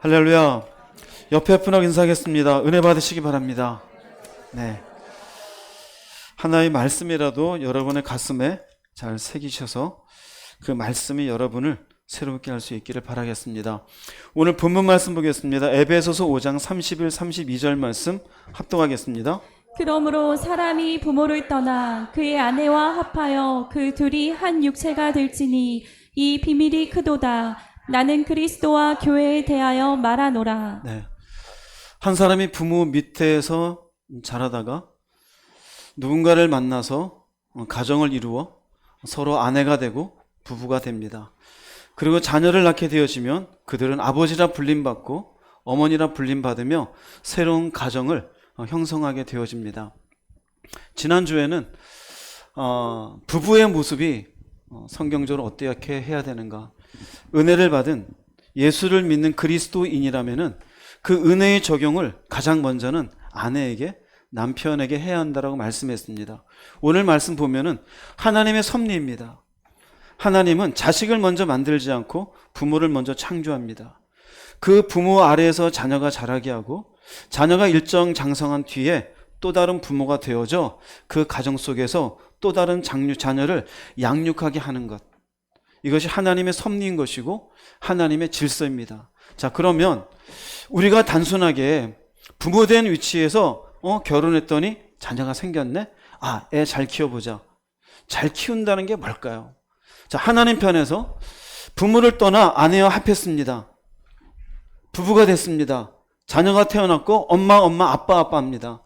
할렐루야. 옆에 분하고 인사하겠습니다. 은혜 받으시기 바랍니다. 네. 하나의 말씀이라도 여러분의 가슴에 잘 새기셔서 그 말씀이 여러분을 새롭게 할 수 있기를 바라겠습니다. 오늘 본문 말씀 보겠습니다. 에베소서 5장 31, 32절 말씀 합독하겠습니다. 그러므로 사람이 부모를 떠나 그의 아내와 합하여 그 둘이 한 육체가 될지니 이 비밀이 크도다. 나는 그리스도와 교회에 대하여 말하노라. 네. 한 사람이 부모 밑에서 자라다가 누군가를 만나서 가정을 이루어 서로 아내가 되고 부부가 됩니다. 그리고 자녀를 낳게 되어지면 그들은 아버지라 불림받고 어머니라 불림받으며 새로운 가정을 형성하게 되어집니다. 지난주에는 부부의 모습이 성경적으로 어떻게 해야 되는가, 은혜를 받은 예수를 믿는 그리스도인이라면은 그 은혜의 적용을 가장 먼저는 아내에게, 남편에게 해야 한다라고 말씀했습니다. 오늘 말씀 보면은 하나님의 섭리입니다. 하나님은 자식을 먼저 만들지 않고 부모를 먼저 창조합니다. 그 부모 아래에서 자녀가 자라게 하고 자녀가 일정 장성한 뒤에 또 다른 부모가 되어져 그 가정 속에서 또 다른 자녀를 양육하게 하는 것, 이것이 하나님의 섭리인 것이고 하나님의 질서입니다. 자, 그러면 우리가 단순하게 부모된 위치에서 결혼했더니 자녀가 생겼네? 애 잘 키워보자. 잘 키운다는 게 뭘까요? 자, 하나님 편에서 부모를 떠나 아내와 합했습니다. 부부가 됐습니다. 자녀가 태어났고 엄마, 아빠입니다.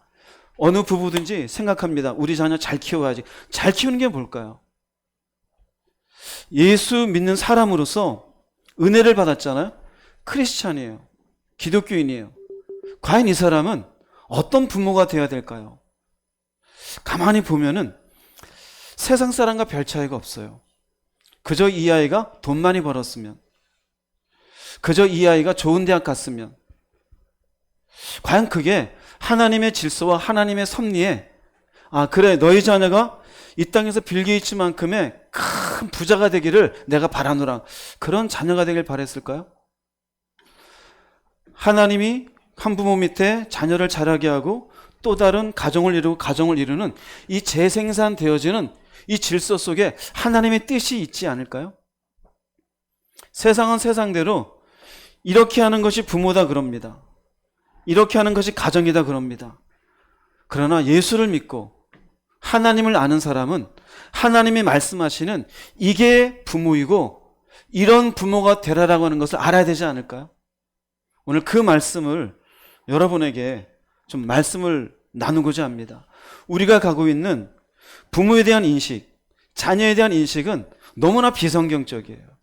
어느 부부든지 생각합니다. 우리 자녀 잘 키워야지. 잘 키우는 게 뭘까요? 예수 믿는 사람으로서 은혜를 받았잖아요. 크리스찬이에요. 기독교인이에요. 과연 이 사람은 어떤 부모가 되어야 될까요? 가만히 보면은 세상 사람과 별 차이가 없어요. 그저 이 아이가 돈 많이 벌었으면, 그저 이 아이가 좋은 대학 갔으면, 과연 그게 하나님의 질서와 하나님의 섭리에 그래, 너희 자녀가 이 땅에서 빌 게이츠만큼의 큰 부자가 되기를 내가 바라노라, 그런 자녀가 되길 바랬을까요? 하나님이 한 부모 밑에 자녀를 자라게 하고 또 다른 가정을 이루고 가정을 이루는 이 재생산되어지는 이 질서 속에 하나님의 뜻이 있지 않을까요? 세상은 세상대로 이렇게 하는 것이 부모다 그럽니다. 이렇게 하는 것이 가정이다 그럽니다. 그러나 예수를 믿고 하나님을 아는 사람은 하나님이 말씀하시는 이게 부모이고 이런 부모가 되라라고 하는 것을 알아야 되지 않을까요? 오늘 그 말씀을 여러분에게 좀 말씀을 나누고자 합니다. 우리가 가고 있는 부모에 대한 인식, 자녀에 대한 인식은 너무나 비성경적이에요.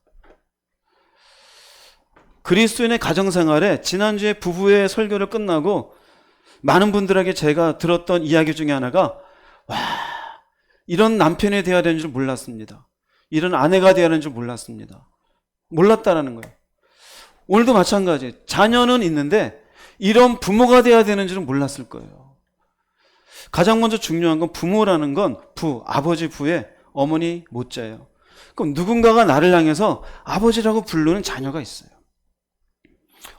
그리스도인의 가정생활에 지난주에 부부의 설교를 끝나고 많은 분들에게 제가 들었던 이야기 중에 하나가, 이런 남편이 되어야 되는 줄 몰랐습니다. 이런 아내가 되어야 되는 줄 몰랐습니다. 몰랐다라는 거예요. 오늘도 마찬가지. 자녀는 있는데 이런 부모가 되어야 되는 줄은 몰랐을 거예요. 가장 먼저 중요한 건 부모라는 건 아버지 부에 어머니 모자예요. 그럼 누군가가 나를 향해서 아버지라고 부르는 자녀가 있어요.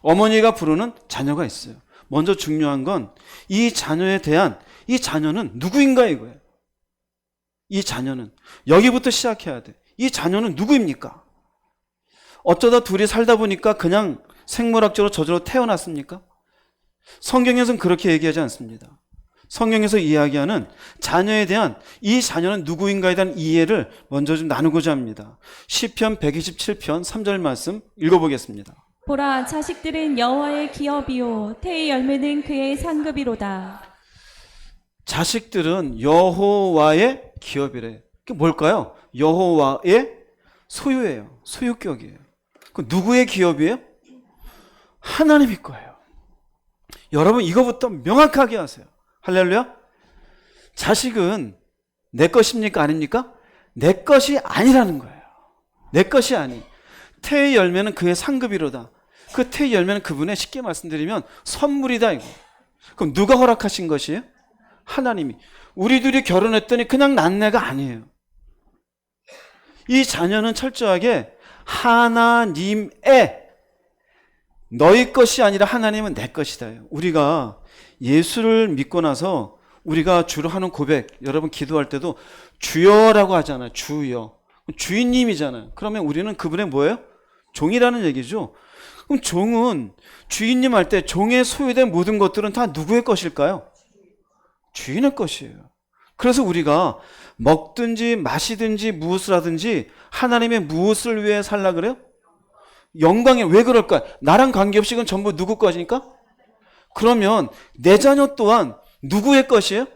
어머니가 부르는 자녀가 있어요. 먼저 중요한 건 이 자녀에 대한, 이 자녀는 누구인가 이거예요. 이 자녀는 여기부터 시작해야 돼. 이 자녀는 누구입니까? 어쩌다 둘이 살다 보니까 그냥 생물학적으로 저절로 태어났습니까? 성경에서는 그렇게 얘기하지 않습니다. 성경에서 이야기하는 자녀에 대한, 이 자녀는 누구인가에 대한 이해를 먼저 좀 나누고자 합니다. 시편 127편 3절 말씀 읽어보겠습니다. 보라, 자식들은 여호와의 기업이요 태의 열매는 그의 상급이로다. 자식들은 여호와의 기업이래. 그게 뭘까요? 여호와의 소유예요. 소유격이에요. 그 누구의 기업이에요? 하나님의 거예요. 여러분, 이거부터 명확하게 하세요. 할렐루야. 자식은 내 것입니까? 아닙니까? 내 것이 아니라는 거예요. 내 것이 아니. 태의 열매는 그의 상급이로다. 그 태의 열매는 그분의, 쉽게 말씀드리면 선물이다 이거. 그럼 누가 허락하신 것이에요? 하나님이. 우리 둘이 결혼했더니 그냥 난 애가 아니에요. 이 자녀는 철저하게 하나님의 너희 것이 아니라 하나님은 내 것이다. 우리가 예수를 믿고 나서 우리가 주로 하는 고백, 여러분 기도할 때도 주여라고 하잖아요. 주여. 주인님이잖아요. 그러면 우리는 그분의 뭐예요? 종이라는 얘기죠. 그럼 종은 주인님 할 때 종에 소유된 모든 것들은 다 누구의 것일까요? 주인의 것이에요. 그래서 우리가 먹든지 마시든지 무엇을 하든지 하나님의 무엇을 위해 살라 그래요? 영광에. 왜 그럴까요? 나랑 관계없이 그건 전부 누구 것이니까? 그러면 내 자녀 또한 누구의 것이에요?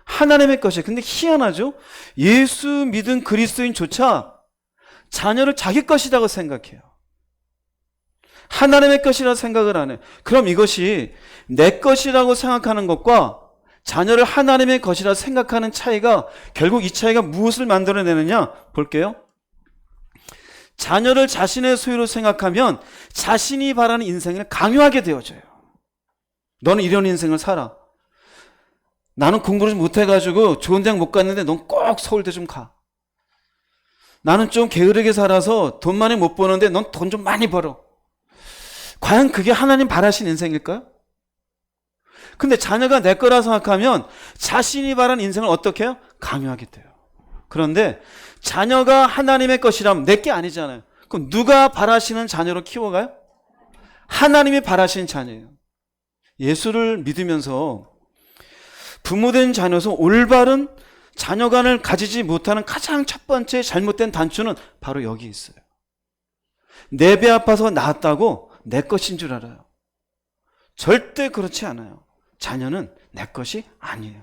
하나님의 것이에요. 근데 희한하죠? 예수 믿은 그리스도인조차 자녀를 자기 것이라고 생각해요. 하나님의 것이라고 생각을 안 해요. 그럼 이것이 내 것이라고 생각하는 것과 자녀를 하나님의 것이라 생각하는 차이가, 결국 이 차이가 무엇을 만들어내느냐 볼게요. 자녀를 자신의 소유로 생각하면 자신이 바라는 인생을 강요하게 되어져요. 너는 이런 인생을 살아. 나는 공부를 못해가지고 좋은 대학 못 갔는데 넌 꼭 서울대 좀 가. 나는 좀 게으르게 살아서 돈 많이 못 버는데 넌 돈 좀 많이 벌어. 과연 그게 하나님 바라신 인생일까요? 근데 자녀가 내 거라 생각하면 자신이 바라는 인생을 어떻게 해요? 강요하게 돼요. 그런데 자녀가 하나님의 것이라면 내 게 아니잖아요. 그럼 누가 바라시는 자녀로 키워가요? 하나님이 바라시는 자녀예요. 예수를 믿으면서 부모된 자녀에서 올바른 자녀관을 가지지 못하는 가장 첫 번째 잘못된 단추는 바로 여기 있어요. 내 배 아파서 낳았다고 내 것인 줄 알아요. 절대 그렇지 않아요. 자녀는 내 것이 아니에요.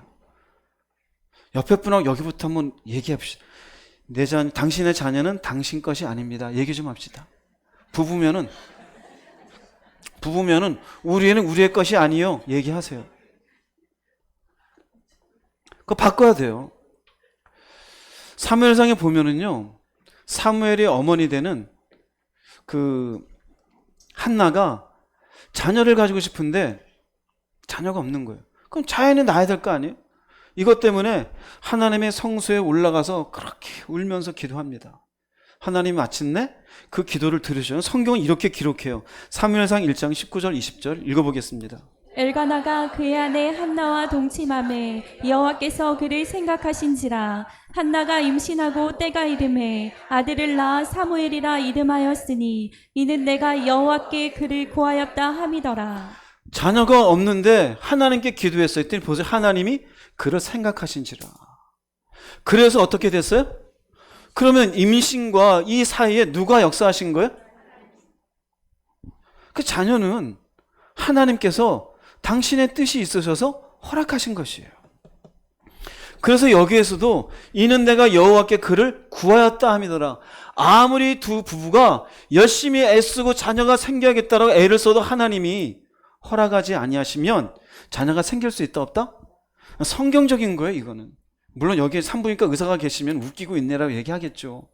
옆에 분하고 여기부터 한번 얘기합시다. 당신의 자녀는 당신 것이 아닙니다. 얘기 좀 합시다. 부부면은 우리 애는 우리의 것이 아니요. 얘기하세요. 그거 바꿔야 돼요. 사무엘상에 보면은요, 사무엘의 어머니 되는 그 한나가 자녀를 가지고 싶은데 자녀가 없는 거예요. 그럼 자연히 낳아야 될 거 아니에요? 이것 때문에 하나님의 성소에 올라가서 그렇게 울면서 기도합니다. 하나님이 마침내 그 기도를 들으셔요. 성경은 이렇게 기록해요. 사무엘상 1장 19절 20절 읽어보겠습니다. 엘가나가 그의 아내 한나와 동침하매 여호와께서 그를 생각하신지라. 한나가 임신하고 때가 이름에 아들을 낳아 사무엘이라 이름하였으니 이는 내가 여호와께 그를 구하였다 함이더라. 자녀가 없는데 하나님께 기도했어요. 했더니 보세요. 하나님이 그를 생각하신지라. 그래서 어떻게 됐어요? 그러면 임신과 이 사이에 누가 역사하신 거예요? 그 자녀는 하나님께서 당신의 뜻이 있으셔서 허락하신 것이에요. 그래서 여기에서도 이는 내가 여호와께 그를 구하였다 함이더라. 아무리 두 부부가 열심히 애쓰고 자녀가 생겨야겠다라고 애를 써도 하나님이 허락하지 아니하시면 자녀가 생길 수 있다 없다? 성경적인 거예요. 이거는. 물론 여기에 산부인과 의사가 계시면 웃기고 있네라고 얘기하겠죠.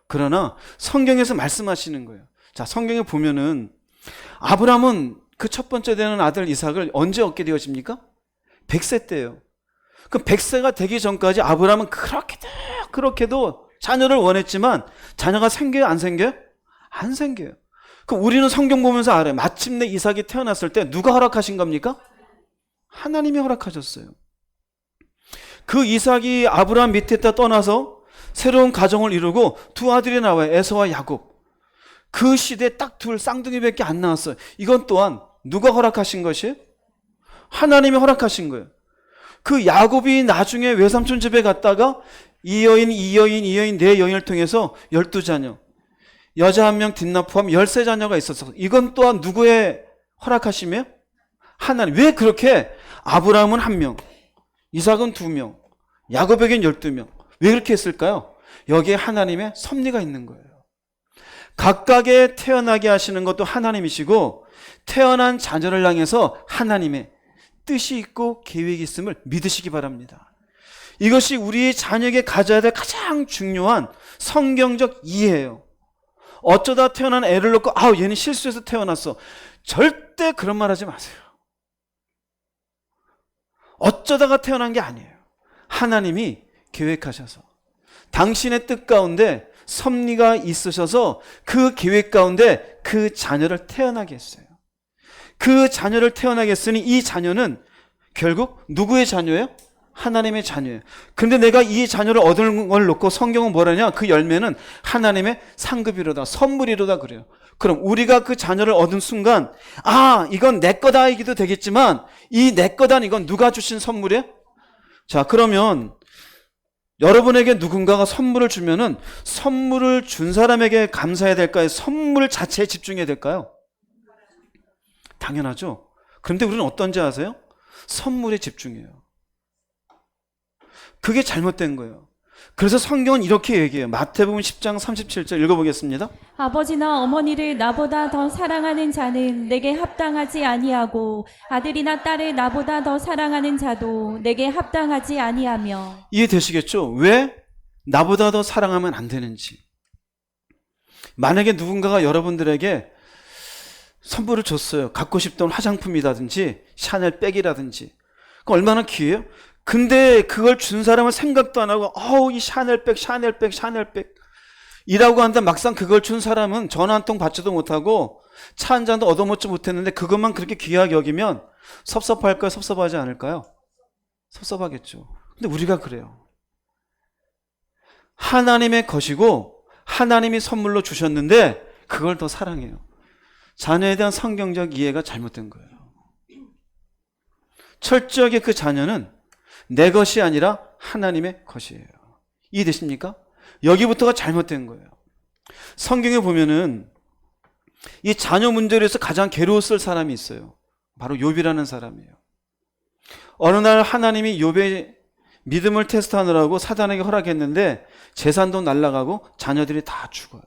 그러나 성경에서 말씀하시는 거예요. 자, 성경에 보면은 아브라함은 그 첫 번째 되는 아들 이삭을 언제 얻게 되어집니까? 100세 때예요. 그 100세가 되기 전까지 아브라함은 그렇게도 자녀를 원했지만 자녀가 생겨요? 안 생겨요? 안 생겨요. 그럼 우리는 성경 보면서 알아요. 마침내 이삭이 태어났을 때 누가 허락하신 겁니까? 하나님이 허락하셨어요. 그 이삭이 아브라함 밑에다 떠나서 새로운 가정을 이루고 두 아들이 나와요. 에서와 야곱. 그 시대에 딱 둘 쌍둥이밖에 안 나왔어요. 이건 또한 누가 허락하신 것이에요? 하나님이 허락하신 거예요. 그 야곱이 나중에 외삼촌 집에 갔다가 이 여인 네 여인을 통해서 12자녀, 여자 한 명 뒷나 포함 13자녀가 있었어. 이건 또한 누구의 허락하심이에요? 하나님. 왜 그렇게 아브라함은 1명, 이삭은 2명, 야곱에겐 12명. 왜 그렇게 했을까요? 여기에 하나님의 섭리가 있는 거예요. 각각의 태어나게 하시는 것도 하나님이시고 태어난 자녀를 향해서 하나님의 뜻이 있고 계획이 있음을 믿으시기 바랍니다. 이것이 우리 자녀에게 가져야 될 가장 중요한 성경적 이해예요. 어쩌다 태어난 애를 놓고 얘는 실수해서 태어났어. 절대 그런 말 하지 마세요. 어쩌다가 태어난 게 아니에요. 하나님이 계획하셔서 당신의 뜻 가운데 섭리가 있으셔서 그 계획 가운데 그 자녀를 태어나게 했어요. 그 자녀를 태어나게 했으니 이 자녀는 결국 누구의 자녀예요? 하나님의 자녀예요. 근데 내가 이 자녀를 얻은 걸 놓고 성경은 뭐라냐? 그 열매는 하나님의 상급이로다, 선물이로다 그래요. 그럼 우리가 그 자녀를 얻은 순간 이건 내 거다이기도 되겠지만 이 내 거다 이건 누가 주신 선물이에요? 자, 그러면 여러분에게 누군가가 선물을 주면은 선물을 준 사람에게 감사해야 될까요? 선물 자체에 집중해야 될까요? 당연하죠. 그런데 우리는 어떤지 아세요? 선물에 집중해요. 그게 잘못된 거예요. 그래서 성경은 이렇게 얘기해요. 마태복음 10장 37절 읽어보겠습니다. 아버지나 어머니를 나보다 더 사랑하는 자는 내게 합당하지 아니하고 아들이나 딸을 나보다 더 사랑하는 자도 내게 합당하지 아니하며. 이해되시겠죠? 왜 나보다 더 사랑하면 안 되는지. 만약에 누군가가 여러분들에게 선물을 줬어요. 갖고 싶던 화장품이라든지 샤넬 백이라든지. 그럼 얼마나 귀해요? 근데 그걸 준 사람은 생각도 안 하고 이 샤넬백 이라고 한다. 막상 그걸 준 사람은 전화 한 통 받지도 못하고 차 한 잔도 얻어먹지 못했는데 그것만 그렇게 귀하게 여기면 섭섭할까요? 섭섭하지 않을까요? 섭섭하겠죠. 근데 우리가 그래요. 하나님의 것이고 하나님이 선물로 주셨는데 그걸 더 사랑해요. 자녀에 대한 성경적 이해가 잘못된 거예요. 철저하게 그 자녀는 내 것이 아니라 하나님의 것이에요. 이해되십니까? 여기부터가 잘못된 거예요. 성경에 보면은 이 자녀 문제로 해서 가장 괴로웠을 사람이 있어요. 바로 욥이라는 사람이에요. 어느 날 하나님이 욥의 믿음을 테스트하느라고 사단에게 허락했는데 재산도 날아가고 자녀들이 다 죽어요.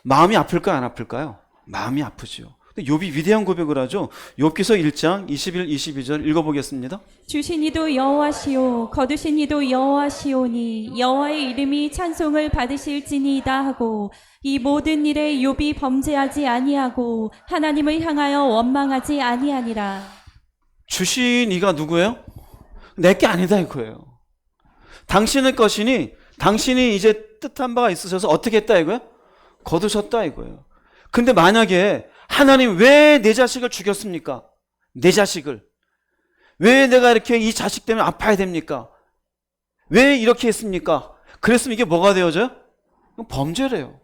마음이 아플까요? 안 아플까요? 마음이 아프죠. 욥이 위대한 고백을 하죠. 욥기서 1장 21, 22절 읽어보겠습니다. 주신 이도 여호와시오 거두신 이도 여호와시오니 여호와의 이름이 찬송을 받으실지니이다 하고 이 모든 일에 욥이 범죄하지 아니하고 하나님을 향하여 원망하지 아니하니라. 주신 이가 누구예요? 내게 아니다 이거예요. 당신의 것이니 당신이 이제 뜻한 바가 있으셔서 어떻게 했다 이거예요? 거두셨다 이거예요. 근데 만약에 하나님 왜 내 자식을 죽였습니까? 내 자식을. 왜 내가 이렇게 이 자식 때문에 아파야 됩니까? 왜 이렇게 했습니까? 그랬으면 이게 뭐가 되어져요? 범죄래요.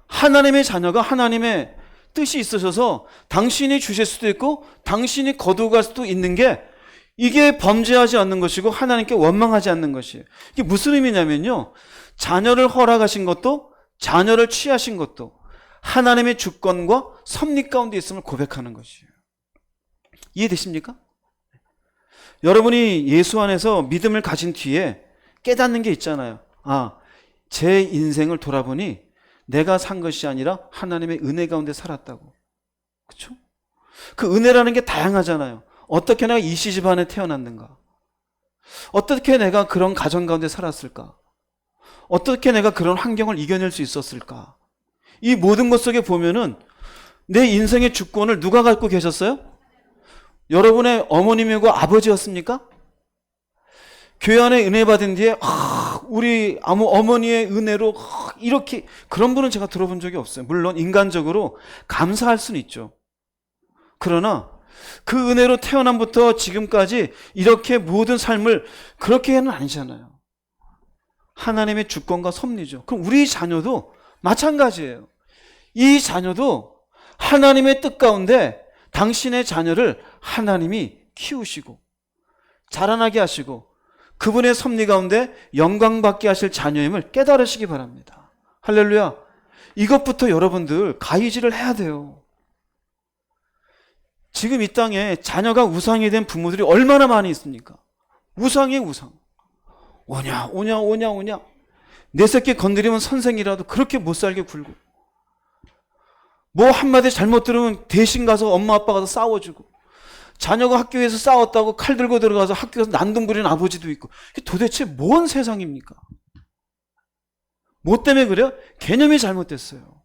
하나님의 자녀가 하나님의 뜻이 있으셔서 당신이 주실 수도 있고 당신이 거두갈 수도 있는 게 이게 범죄하지 않는 것이고 하나님께 원망하지 않는 것이에요. 이게 무슨 의미냐면요. 자녀를 허락하신 것도 자녀를 취하신 것도 하나님의 주권과 섭리 가운데 있음을 고백하는 것이에요. 이해되십니까? 여러분이 예수 안에서 믿음을 가진 뒤에 깨닫는 게 있잖아요. 제 인생을 돌아보니 내가 산 것이 아니라 하나님의 은혜 가운데 살았다고. 그렇죠? 그 은혜라는 게 다양하잖아요. 어떻게 내가 이 시집 안에 태어났는가? 어떻게 내가 그런 가정 가운데 살았을까? 어떻게 내가 그런 환경을 이겨낼 수 있었을까? 이 모든 것 속에 보면은 내 인생의 주권을 누가 갖고 계셨어요? 여러분의 어머님이고 아버지였습니까? 교회 안에 은혜 받은 뒤에 우리 어머니의 은혜로 이렇게 그런 분은 제가 들어본 적이 없어요. 물론 인간적으로 감사할 수는 있죠. 그러나 그 은혜로 태어남부터 지금까지 이렇게 모든 삶을 그렇게는 아니잖아요. 하나님의 주권과 섭리죠. 그럼 우리 자녀도 마찬가지예요. 이 자녀도 하나님의 뜻 가운데 당신의 자녀를 하나님이 키우시고 자라나게 하시고 그분의 섭리 가운데 영광받게 하실 자녀임을 깨달으시기 바랍니다. 할렐루야. 이것부터 여러분들 가이지를 해야 돼요. 지금 이 땅에 자녀가 우상이 된 부모들이 얼마나 많이 있습니까? 우상이에요, 우상. 오냐. 내 새끼 건드리면 선생이라도 그렇게 못 살게 굴고 뭐 한마디 잘못 들으면 대신 가서 엄마 아빠가 싸워주고 자녀가 학교에서 싸웠다고 칼 들고 들어가서 학교에서 난동 부리는 아버지도 있고 이게 도대체 뭔 세상입니까? 뭐 때문에 그래요? 개념이 잘못됐어요.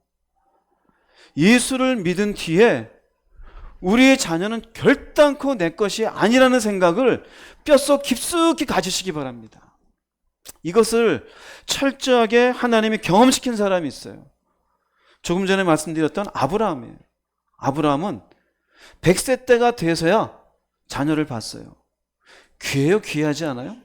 예수를 믿은 뒤에 우리의 자녀는 결단코 내 것이 아니라는 생각을 뼛속 깊숙이 가지시기 바랍니다. 이것을 철저하게 하나님이 경험시킨 사람이 있어요. 조금 전에 말씀드렸던 아브라함이에요. 아브라함은 100세 때가 돼서야 자녀를 봤어요. 귀해요? 귀하지 않아요?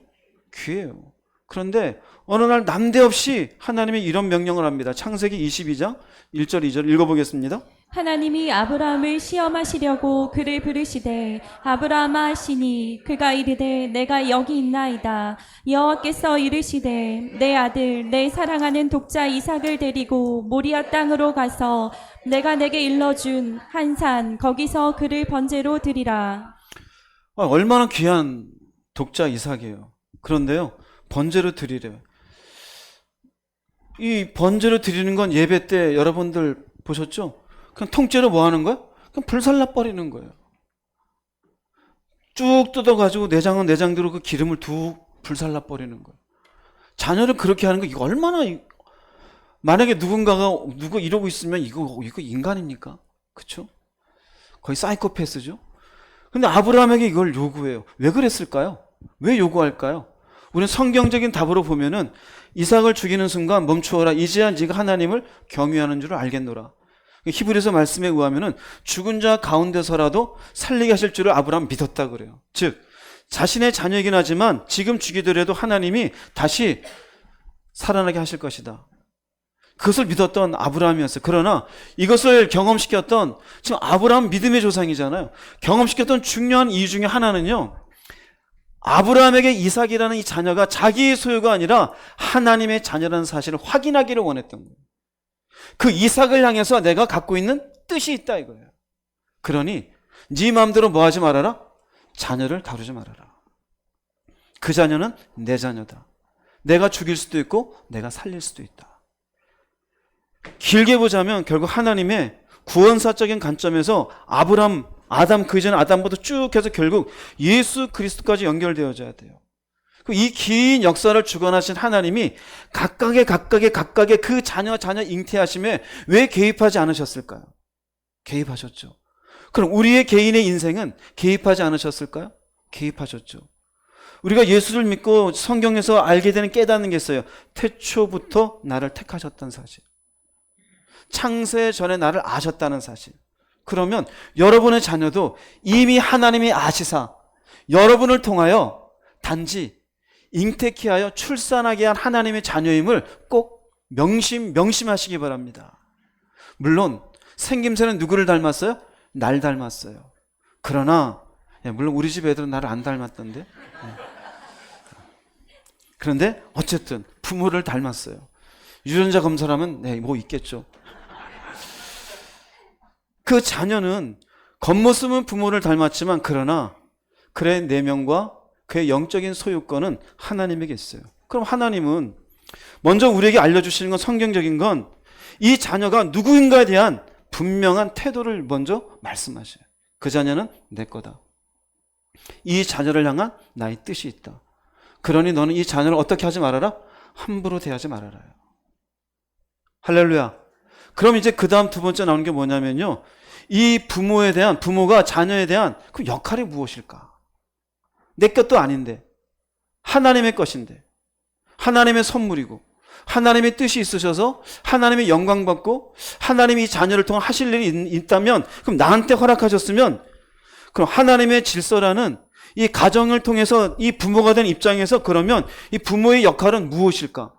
귀해요. 그런데 어느 날 난데없이 하나님이 이런 명령을 합니다. 창세기 22장 1절 2절 읽어보겠습니다. 하나님이 아브라함을 시험하시려고 그를 부르시되 아브라함아 하시니 그가 이르되 내가 여기 있나이다. 여호와께서 이르시되 내 아들 내 사랑하는 독자 이삭을 데리고 모리아 땅으로 가서 내가 내게 일러준 한 산 거기서 그를 번제로 드리라. 얼마나 귀한 독자 이삭이에요. 그런데요, 번제로 드리래요. 이 번제로 드리는 건 예배 때 여러분들 보셨죠? 그냥 통째로 뭐 하는 거야? 그냥 불살라 버리는 거예요. 쭉 뜯어가지고 내장은 내장대로 그 기름을 툭 불살라 버리는 거예요. 자녀를 그렇게 하는 거 이거 얼마나, 만약에 누가 이러고 있으면 이거 인간입니까? 그쵸? 거의 사이코패스죠? 근데 아브라함에게 이걸 요구해요. 왜 그랬을까요? 왜 요구할까요? 우리는 성경적인 답으로 보면은 이삭을 죽이는 순간 멈추어라. 이제야 네가 하나님을 경외하는 줄 알겠노라. 히브리서 말씀에 의하면은 죽은 자 가운데서라도 살리게 하실 줄을 아브라함 믿었다 그래요. 즉 자신의 자녀이긴 하지만 지금 죽이더라도 하나님이 다시 살아나게 하실 것이다. 그것을 믿었던 아브라함이었어요. 그러나 이것을 경험시켰던, 지금 아브라함 믿음의 조상이잖아요. 경험시켰던 중요한 이유 중에 하나는요, 아브라함에게 이삭이라는 이 자녀가 자기의 소유가 아니라 하나님의 자녀라는 사실을 확인하기를 원했던 거예요. 그 이삭을 향해서 내가 갖고 있는 뜻이 있다 이거예요. 그러니 네 마음대로 뭐 하지 말아라? 자녀를 다루지 말아라. 그 자녀는 내 자녀다. 내가 죽일 수도 있고 내가 살릴 수도 있다. 길게 보자면 결국 하나님의 구원사적인 관점에서 아브람, 아담, 그 이전 아담부터 쭉 해서 결국 예수 그리스도까지 연결되어져야 돼요. 이 긴 역사를 주관하신 하나님이 각각의 그 자녀 잉태하심에 왜 개입하지 않으셨을까요? 개입하셨죠. 그럼 우리의 개인의 인생은 개입하지 않으셨을까요? 개입하셨죠. 우리가 예수를 믿고 성경에서 알게 되는 깨닫는 게 있어요. 태초부터 나를 택하셨다는 사실. 창세 전에 나를 아셨다는 사실. 그러면 여러분의 자녀도 이미 하나님이 아시사 여러분을 통하여 단지 잉태케 하여 출산하게 한 하나님의 자녀임을 꼭 명심하시기 바랍니다. 물론 생김새는 누구를 닮았어요? 날 닮았어요. 그러나 물론 우리 집 애들은 나를 안 닮았던데. 그런데 어쨌든 부모를 닮았어요. 유전자 검사를 하면 뭐 있겠죠. 그 자녀는 겉모습은 부모를 닮았지만 그러나 그의 내면과 그의 영적인 소유권은 하나님에게 있어요. 그럼 하나님은 먼저 우리에게 알려주시는 건, 성경적인 건 이 자녀가 누구인가에 대한 분명한 태도를 먼저 말씀하셔요. 그 자녀는 내 거다. 이 자녀를 향한 나의 뜻이 있다. 그러니 너는 이 자녀를 어떻게 하지 말아라? 함부로 대하지 말아라요. 할렐루야. 그럼 이제 그 다음 두 번째 나오는 게 뭐냐면요, 이 부모가 자녀에 대한 그 역할이 무엇일까? 내 것도 아닌데, 하나님의 것인데, 하나님의 선물이고, 하나님의 뜻이 있으셔서 하나님의 영광 받고 하나님이 이 자녀를 통해 하실 일이 있다면, 그럼 나한테 허락하셨으면, 그럼 하나님의 질서라는 이 가정을 통해서 이 부모가 된 입장에서 그러면 이 부모의 역할은 무엇일까?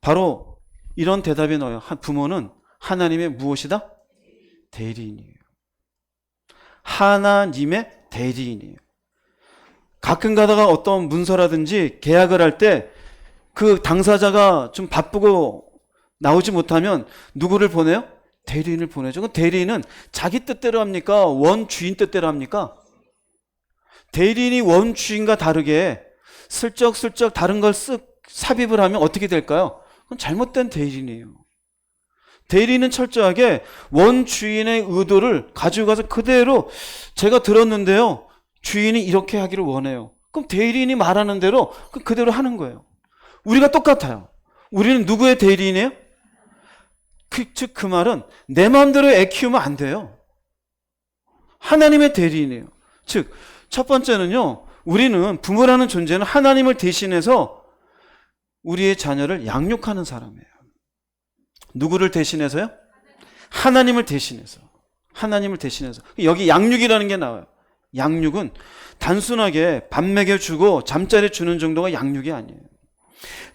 바로 이런 대답이 나와요. 부모는 하나님의 무엇이다? 대리인이에요. 하나님의 대리인이에요. 가끔 가다가 어떤 문서라든지 계약을 할 때 그 당사자가 좀 바쁘고 나오지 못하면 누구를 보내요? 대리인을 보내죠. 그 대리인은 자기 뜻대로 합니까? 원주인 뜻대로 합니까? 대리인이 원주인과 다르게 슬쩍슬쩍 다른 걸 쓱 삽입을 하면 어떻게 될까요? 그건 잘못된 대리인이에요. 대리인은 철저하게 원주인의 의도를 가지고 가서 그대로, 제가 들었는데요, 주인이 이렇게 하기를 원해요. 그럼 대리인이 말하는 대로 그대로 하는 거예요. 우리가 똑같아요. 우리는 누구의 대리인이에요? 즉 그 말은 내 마음대로 애 키우면 안 돼요. 하나님의 대리인이에요. 즉 첫 번째는요, 우리는 부모라는 존재는 하나님을 대신해서 우리의 자녀를 양육하는 사람이에요. 누구를 대신해서요? 하나님을 대신해서. 하나님을 대신해서. 여기 양육이라는 게 나와요. 양육은 단순하게 밥 먹여주고 잠자리 주는 정도가 양육이 아니에요.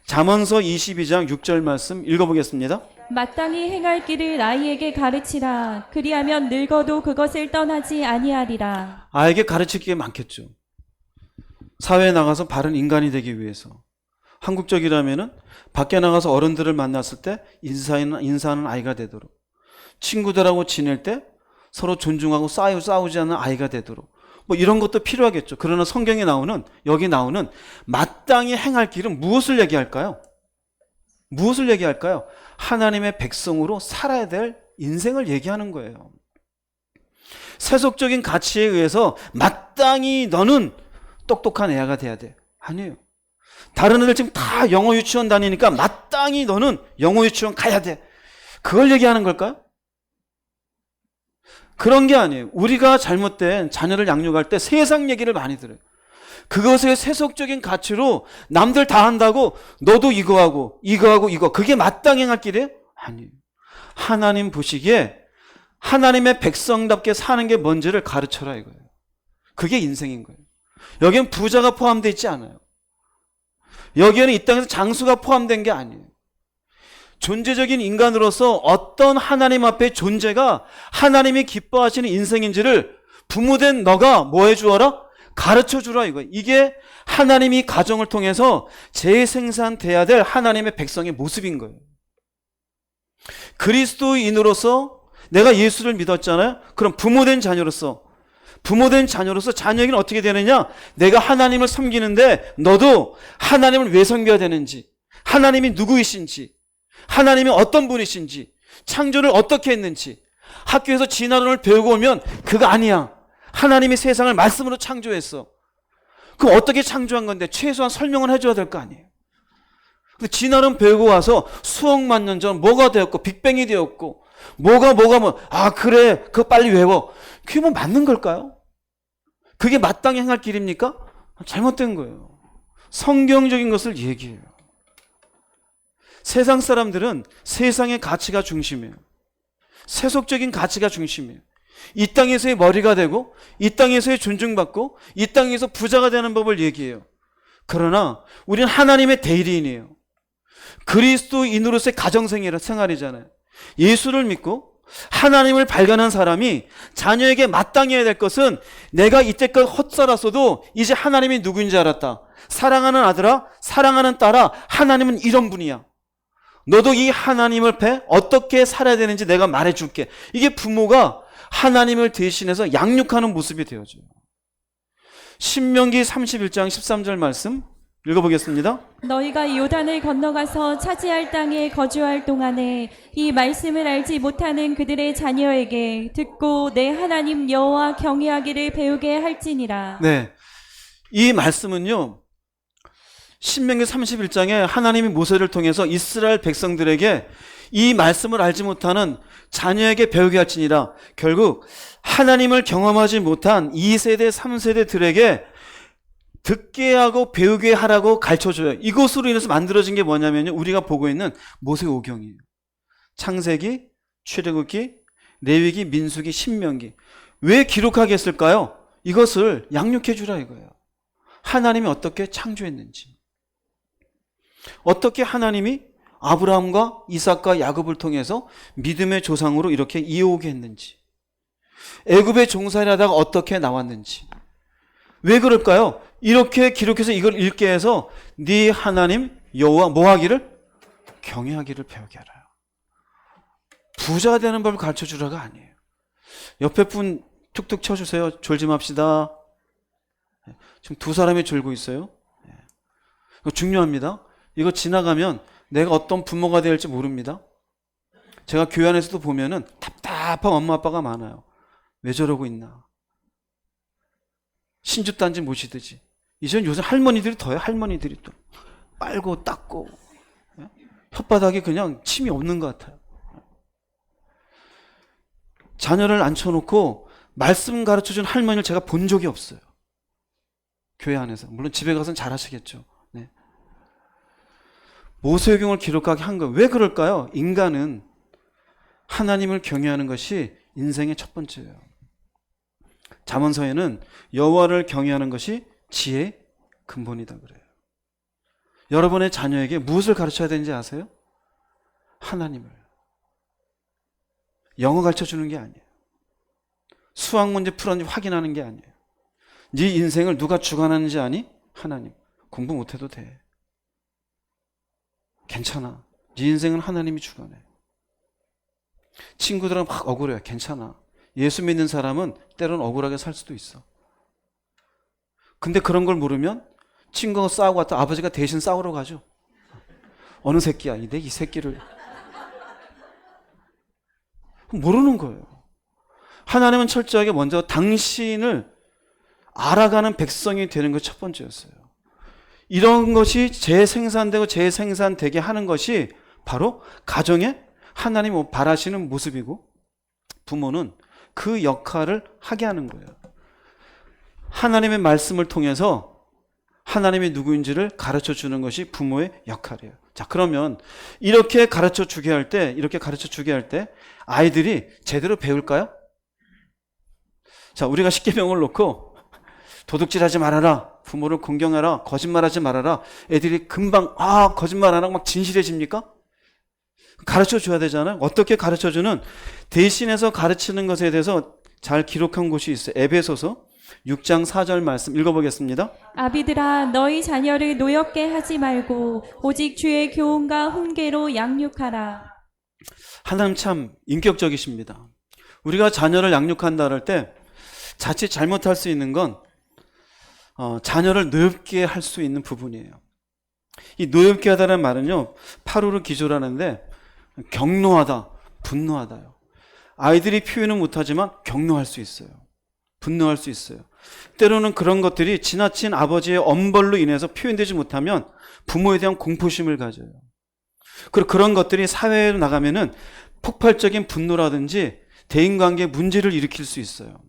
잠언서 22장 6절 말씀 읽어보겠습니다. 마땅히 행할 길을 아이에게 가르치라. 그리하면 늙어도 그것을 떠나지 아니하리라. 아이에게 가르칠 게 많겠죠. 사회에 나가서 바른 인간이 되기 위해서. 한국적이라면은 밖에 나가서 어른들을 만났을 때 인사하는 아이가 되도록, 친구들하고 지낼 때 서로 존중하고 싸우지 않는 아이가 되도록, 뭐 이런 것도 필요하겠죠. 그러나 성경에 나오는, 여기 나오는 마땅히 행할 길은 무엇을 얘기할까요? 무엇을 얘기할까요? 하나님의 백성으로 살아야 될 인생을 얘기하는 거예요. 세속적인 가치에 의해서 마땅히 너는 똑똑한 애가 돼야 돼. 아니에요. 다른 애들 지금 다 영어 유치원 다니니까 마땅히 너는 영어 유치원 가야 돼. 그걸 얘기하는 걸까요? 그런 게 아니에요. 우리가 잘못된 자녀를 양육할 때 세상 얘기를 많이 들어요. 그것의 세속적인 가치로 남들 다 한다고 너도 이거 하고 이거 그게 마땅히 행할 길이에요? 아니에요. 하나님 보시기에 하나님의 백성답게 사는 게 뭔지를 가르쳐라 이거예요. 그게 인생인 거예요. 여기엔 부자가 포함되어 있지 않아요. 여기에는 이 땅에서 장수가 포함된 게 아니에요. 존재적인 인간으로서 어떤 하나님 앞에 존재가 하나님이 기뻐하시는 인생인지를 부모된 너가 뭐 해주어라? 가르쳐주라 이거예요. 이게 하나님이 가정을 통해서 재생산돼야 될 하나님의 백성의 모습인 거예요. 그리스도인으로서 내가 예수를 믿었잖아요. 그럼 부모된 자녀로서 자녀에게는 어떻게 되느냐? 내가 하나님을 섬기는데 너도 하나님을 왜 섬겨야 되는지, 하나님이 누구이신지, 하나님이 어떤 분이신지, 창조를 어떻게 했는지, 학교에서 진화론을 배우고 오면 그거 아니야. 하나님이 세상을 말씀으로 창조했어. 그럼 어떻게 창조한 건데 최소한 설명을 해줘야 될 거 아니에요. 근데 진화론 배우고 와서 수억만 년 전 뭐가 되었고 빅뱅이 되었고 그래 그거 빨리 외워. 그게 뭐 맞는 걸까요? 그게 마땅히 행할 길입니까? 잘못된 거예요. 성경적인 것을 얘기해요. 세상 사람들은 세상의 가치가 중심이에요. 세속적인 가치가 중심이에요. 이 땅에서의 머리가 되고 이 땅에서의 존중받고 이 땅에서 부자가 되는 법을 얘기해요. 그러나 우리는 하나님의 대리인이에요. 그리스도인으로서의 가정생활이잖아요. 예수를 믿고 하나님을 발견한 사람이 자녀에게 마땅히 해야 될 것은 내가 이때껏 헛살았어도 이제 하나님이 누구인지 알았다. 사랑하는 아들아, 사랑하는 딸아, 하나님은 이런 분이야. 너도 이 하나님 앞에 어떻게 살아야 되는지 내가 말해줄게. 이게 부모가 하나님을 대신해서 양육하는 모습이 되어져요. 신명기 31장 13절 말씀 읽어보겠습니다. 너희가 요단을 건너가서 차지할 땅에 거주할 동안에 이 말씀을 알지 못하는 그들의 자녀에게 듣고 내 하나님 여호와 경외하기를 배우게 할지니라. 네, 이 말씀은요, 신명기 31장에 하나님이 모세를 통해서 이스라엘 백성들에게 이 말씀을 알지 못하는 자녀에게 배우게 할지니라. 결국 하나님을 경험하지 못한 2세대, 3세대들에게 듣게 하고 배우게 하라고 가르쳐줘요. 이것으로 인해서 만들어진 게 뭐냐면요, 우리가 보고 있는 모세오경이에요. 창세기, 출애굽기, 레위기, 민수기, 신명기. 왜 기록하게 했을까요? 이것을 양육해 주라 이거예요. 하나님이 어떻게 창조했는지, 어떻게 하나님이 아브라함과 이삭과 야곱을 통해서 믿음의 조상으로 이렇게 이어오게 했는지, 애굽에 종살이하다가 어떻게 나왔는지. 왜 그럴까요? 이렇게 기록해서 이걸 읽게 해서 네 하나님 여호와 뭐하기를? 경외하기를 배우게 하라요. 부자 되는 법을 가르쳐주라가 아니에요. 옆에 분 툭툭 쳐주세요. 졸지 맙시다. 지금 두 사람이 졸고 있어요. 이거 중요합니다. 이거 지나가면 내가 어떤 부모가 될지 모릅니다. 제가 교회 안에서도 보면은 답답한 엄마 아빠가 많아요. 왜 저러고 있나? 신주단지 모시듯이. 이제는 요새 할머니들이 더해요. 할머니들이 또 빨고 닦고 혓바닥에 그냥 침이 없는 것 같아요. 자녀를 앉혀놓고 말씀 가르쳐준 할머니를 제가 본 적이 없어요. 교회 안에서. 물론 집에 가서는 잘하시겠죠. 네. 모세오경을 기록하게 한 거예요. 왜 그럴까요? 인간은 하나님을 경외하는 것이 인생의 첫 번째예요. 잠언서에는 여호와를 경외하는 것이 지혜의 근본이다 그래요. 여러분의 자녀에게 무엇을 가르쳐야 되는지 아세요? 하나님을. 영어 가르쳐주는 게 아니에요. 수학 문제 풀었는지 확인하는 게 아니에요. 네 인생을 누가 주관하는지 아니? 하나님. 공부 못해도 돼. 괜찮아. 네 인생은 하나님이 주관해. 친구들은 막 억울해. 괜찮아. 예수 믿는 사람은 때론 억울하게 살 수도 있어. 근데 그런 걸 모르면 친구가 싸우고 왔다 아버지가 대신 싸우러 가죠. 어느 새끼야. 이 새끼를. 모르는 거예요. 하나님은 철저하게 먼저 당신을 알아가는 백성이 되는 것이 첫 번째였어요. 이런 것이 재생산되고 재생산되게 하는 것이 바로 가정에 하나님 바라시는 모습이고 부모는 그 역할을 하게 하는 거예요. 하나님의 말씀을 통해서 하나님이 누구인지를 가르쳐 주는 것이 부모의 역할이에요. 자, 그러면 이렇게 가르쳐 주게 할 때 아이들이 제대로 배울까요? 자, 우리가 십계명을 놓고 도둑질하지 말아라, 부모를 공경하라, 거짓말하지 말아라. 애들이 금방 거짓말 안 하고 막 진실해집니까? 가르쳐 줘야 되잖아요. 어떻게 가르쳐 주는 대신해서 가르치는 것에 대해서 잘 기록한 곳이 있어요. 에베소서 6장 4절 말씀 읽어보겠습니다. 아비들아 너희 자녀를 노엽게 하지 말고 오직 주의 교훈과 훈계로 양육하라. 하나님 참 인격적이십니다. 우리가 자녀를 양육한다 할 때 자칫 잘못할 수 있는 건 자녀를 노엽게 할 수 있는 부분이에요. 이 노엽게 하다는 말은요, 파루르 기조라는데 격노하다, 분노하다요. 아이들이 표현은 못하지만 격노할 수 있어요. 분노할 수 있어요. 때로는 그런 것들이 지나친 아버지의 엄벌로 인해서 표현되지 못하면 부모에 대한 공포심을 가져요. 그리고 그런 것들이 사회에 나가면은 폭발적인 분노라든지 대인관계에 문제를 일으킬 수 있어요.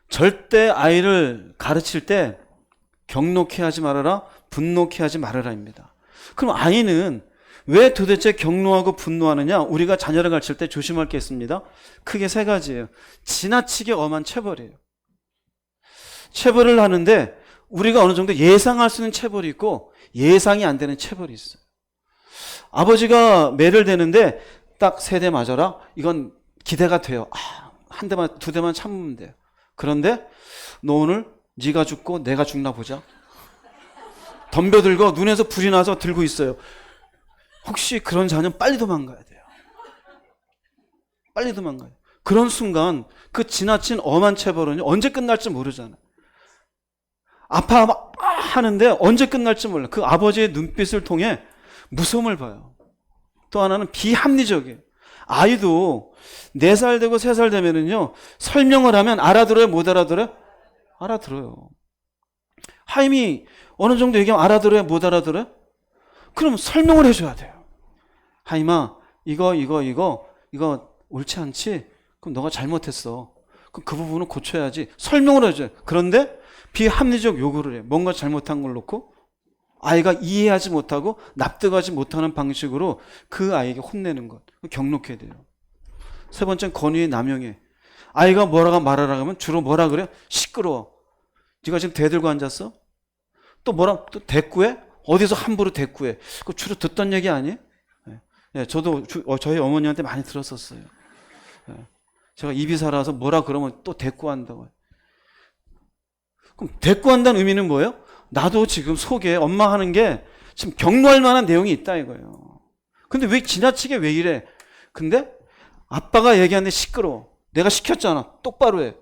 절대 아이를 가르칠 때 격노케 하지 말아라, 분노케 하지 말아라입니다. 그럼 아이는 왜 도대체 격노하고 분노하느냐? 우리가 자녀를 가르칠 때 조심할 게 있습니다. 크게 세 가지예요. 지나치게 엄한 체벌이에요. 체벌을 하는데 우리가 어느 정도 예상할 수 있는 체벌이 있고 예상이 안 되는 체벌이 있어요. 아버지가 매를 대는데 딱 3대 맞아라? 이건 기대가 돼요. 한 대만, 2대만 참으면 돼요. 그런데 너 오늘 네가 죽고 내가 죽나 보자. 덤벼들고 눈에서 불이 나서 들고 있어요. 혹시 그런 자녀는 빨리 도망가야 돼요. 빨리 도망가요. 그런 순간 그 지나친 엄한 체벌은 언제 끝날지 모르잖아요. 아파 하는데 언제 끝날지 몰라요. 그 아버지의 눈빛을 통해 무서움을 봐요. 또 하나는 비합리적이에요. 아이도 4살 되고 3살 되면은요, 설명을 하면 알아들어요? 못 알아들어요? 알아들어요. 하임이 어느 정도 얘기하면 알아들어요? 못 알아들어요? 그럼 설명을 해줘야 돼요. 하임아, 이거 옳지 않지? 그럼 너가 잘못했어. 그럼 그 부분은 고쳐야지. 설명을 해줘요. 그런데 비합리적 요구를 해요. 뭔가 잘못한 걸 놓고 아이가 이해하지 못하고 납득하지 못하는 방식으로 그 아이에게 혼내는 것. 격노케 돼요. 세 번째는 권위의 남용이에요. 아이가 뭐라고 말하라 하면 주로 뭐라 그래요? 시끄러워. 네가 지금 대들고 앉았어? 또 대꾸해? 어디서 함부로 대꾸해? 그거 주로 듣던 얘기 아니에요? 네, 저도 저희 어머니한테 많이 들었었어요. 네. 제가 입이 살아서 뭐라 그러면 또 대꾸한다고. 그럼 대꾸한다는 의미는 뭐예요? 나도 지금 속에 엄마 하는 게 지금 격노할 만한 내용이 있다 이거예요. 근데 왜 지나치게 왜 이래? 근데 아빠가 얘기하는데 시끄러워. 내가 시켰잖아. 똑바로 해.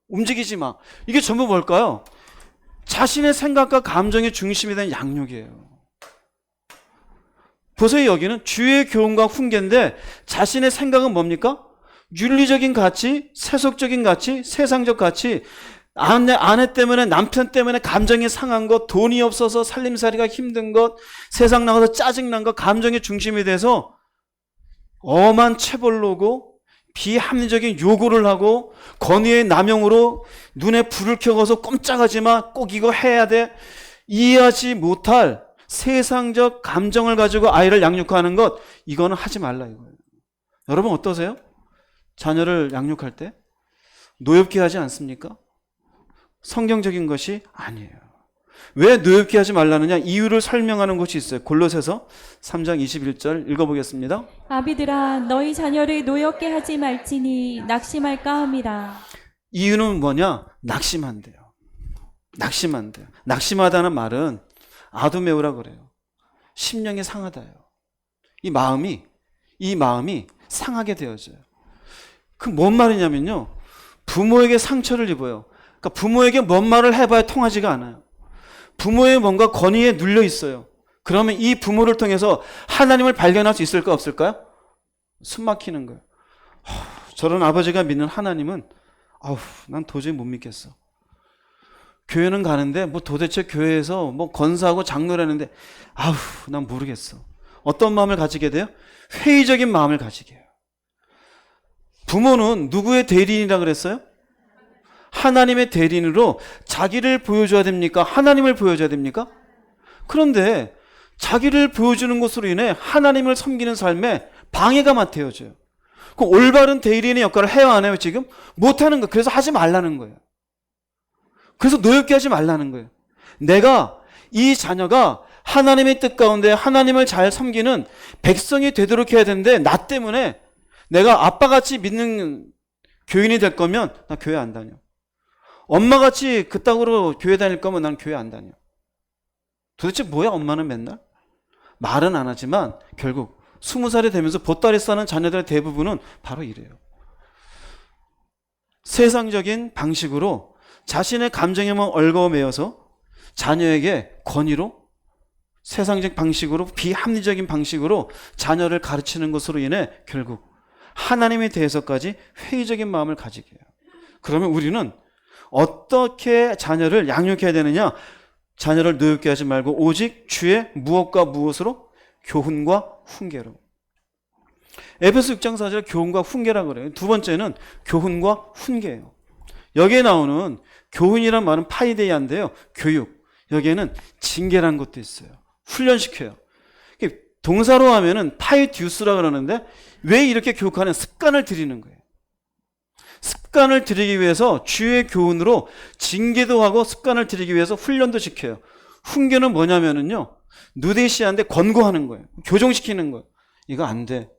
움직이지 마. 이게 전부 뭘까요? 자신의 생각과 감정의 중심이 된 양육이에요. 보세요. 여기는 주의 교훈과 훈계인데 자신의 생각은 뭡니까? 윤리적인 가치, 세속적인 가치, 세상적 가치, 아내 때문에, 남편 때문에 감정이 상한 것, 돈이 없어서 살림살이가 힘든 것, 세상 나가서 짜증난 것, 감정의 중심이 돼서 엄한 체벌로고 비합리적인 요구를 하고 권위의 남용으로 눈에 불을 켜고서 꼼짝하지 마, 꼭 이거 해야 돼, 이해하지 못할 세상적 감정을 가지고 아이를 양육하는 것, 이거는 하지 말라 이거예요. 여러분 어떠세요? 자녀를 양육할 때 노엽게 하지 않습니까? 성경적인 것이 아니에요. 왜 노엽게 하지 말라느냐? 이유를 설명하는 것이 있어요. 골로새서 3장 21절 읽어보겠습니다. 아비들아 너희 자녀를 노엽게 하지 말지니 낙심할까 함이라. 이유는 뭐냐? 낙심한대요. 낙심한대요. 낙심하다는 말은 아두메우라 그래요. 심령이 상하다요. 이 마음이 상하게 되어져요. 그 뭔 말이냐면요, 부모에게 상처를 입어요. 그러니까 부모에게 뭔 말을 해봐야 통하지가 않아요. 부모의 뭔가 권위에 눌려 있어요. 그러면 이 부모를 통해서 하나님을 발견할 수 있을까 없을까요? 숨 막히는 거예요. 저런 아버지가 믿는 하나님은 난 도저히 못 믿겠어. 교회는 가는데 뭐 도대체 교회에서 뭐 건사하고 장로를 하는데 난 모르겠어. 어떤 마음을 가지게 돼요? 회의적인 마음을 가지게 해요. 부모는 누구의 대리인이라 그랬어요? 하나님의 대리인으로 자기를 보여줘야 됩니까? 하나님을 보여줘야 됩니까? 그런데 자기를 보여주는 것으로 인해 하나님을 섬기는 삶에 방해가 맡아져요. 그 올바른 대리인의 역할을 해야 안 해요, 지금? 못하는 거예요. 그래서 하지 말라는 거예요. 그래서 노엽게 하지 말라는 거예요. 이 자녀가 하나님의 뜻 가운데 하나님을 잘 섬기는 백성이 되도록 해야 되는데, 나 때문에 내가 아빠같이 믿는 교인이 될 거면 나 교회 안 다녀. 엄마같이 그따구로 교회 다닐 거면 난 교회 안 다녀. 도대체 뭐야 엄마는 맨날? 말은 안 하지만 결국 20살이 되면서 보따리 싸는 자녀들의 대부분은 바로 이래요. 세상적인 방식으로 자신의 감정에만 얽어매여서 자녀에게 권위로, 세상적 방식으로, 비합리적인 방식으로 자녀를 가르치는 것으로 인해 결국 하나님에 대해서까지 회의적인 마음을 가지게 해요. 그러면 우리는 어떻게 자녀를 양육해야 되느냐? 자녀를 노엽게 하지 말고 오직 주의 무엇과 무엇으로? 교훈과 훈계로. 에베소 6장 4절 교훈과 훈계라고 그래요. 두 번째는 교훈과 훈계예요. 여기에 나오는 교훈이란 말은 파이데이아인데요, 교육. 여기에는 징계란 것도 있어요. 훈련시켜요. 동사로 하면은 파이듀스라 그러는데, 왜 이렇게 교육하는? 습관을 들이는 거예요. 습관을 들이기 위해서 주의 교훈으로 징계도 하고 습관을 들이기 위해서 훈련도 시켜요. 훈계는 뭐냐면은요, 누데시아인데 권고하는 거예요. 교정시키는 거예요. 이거 안 돼.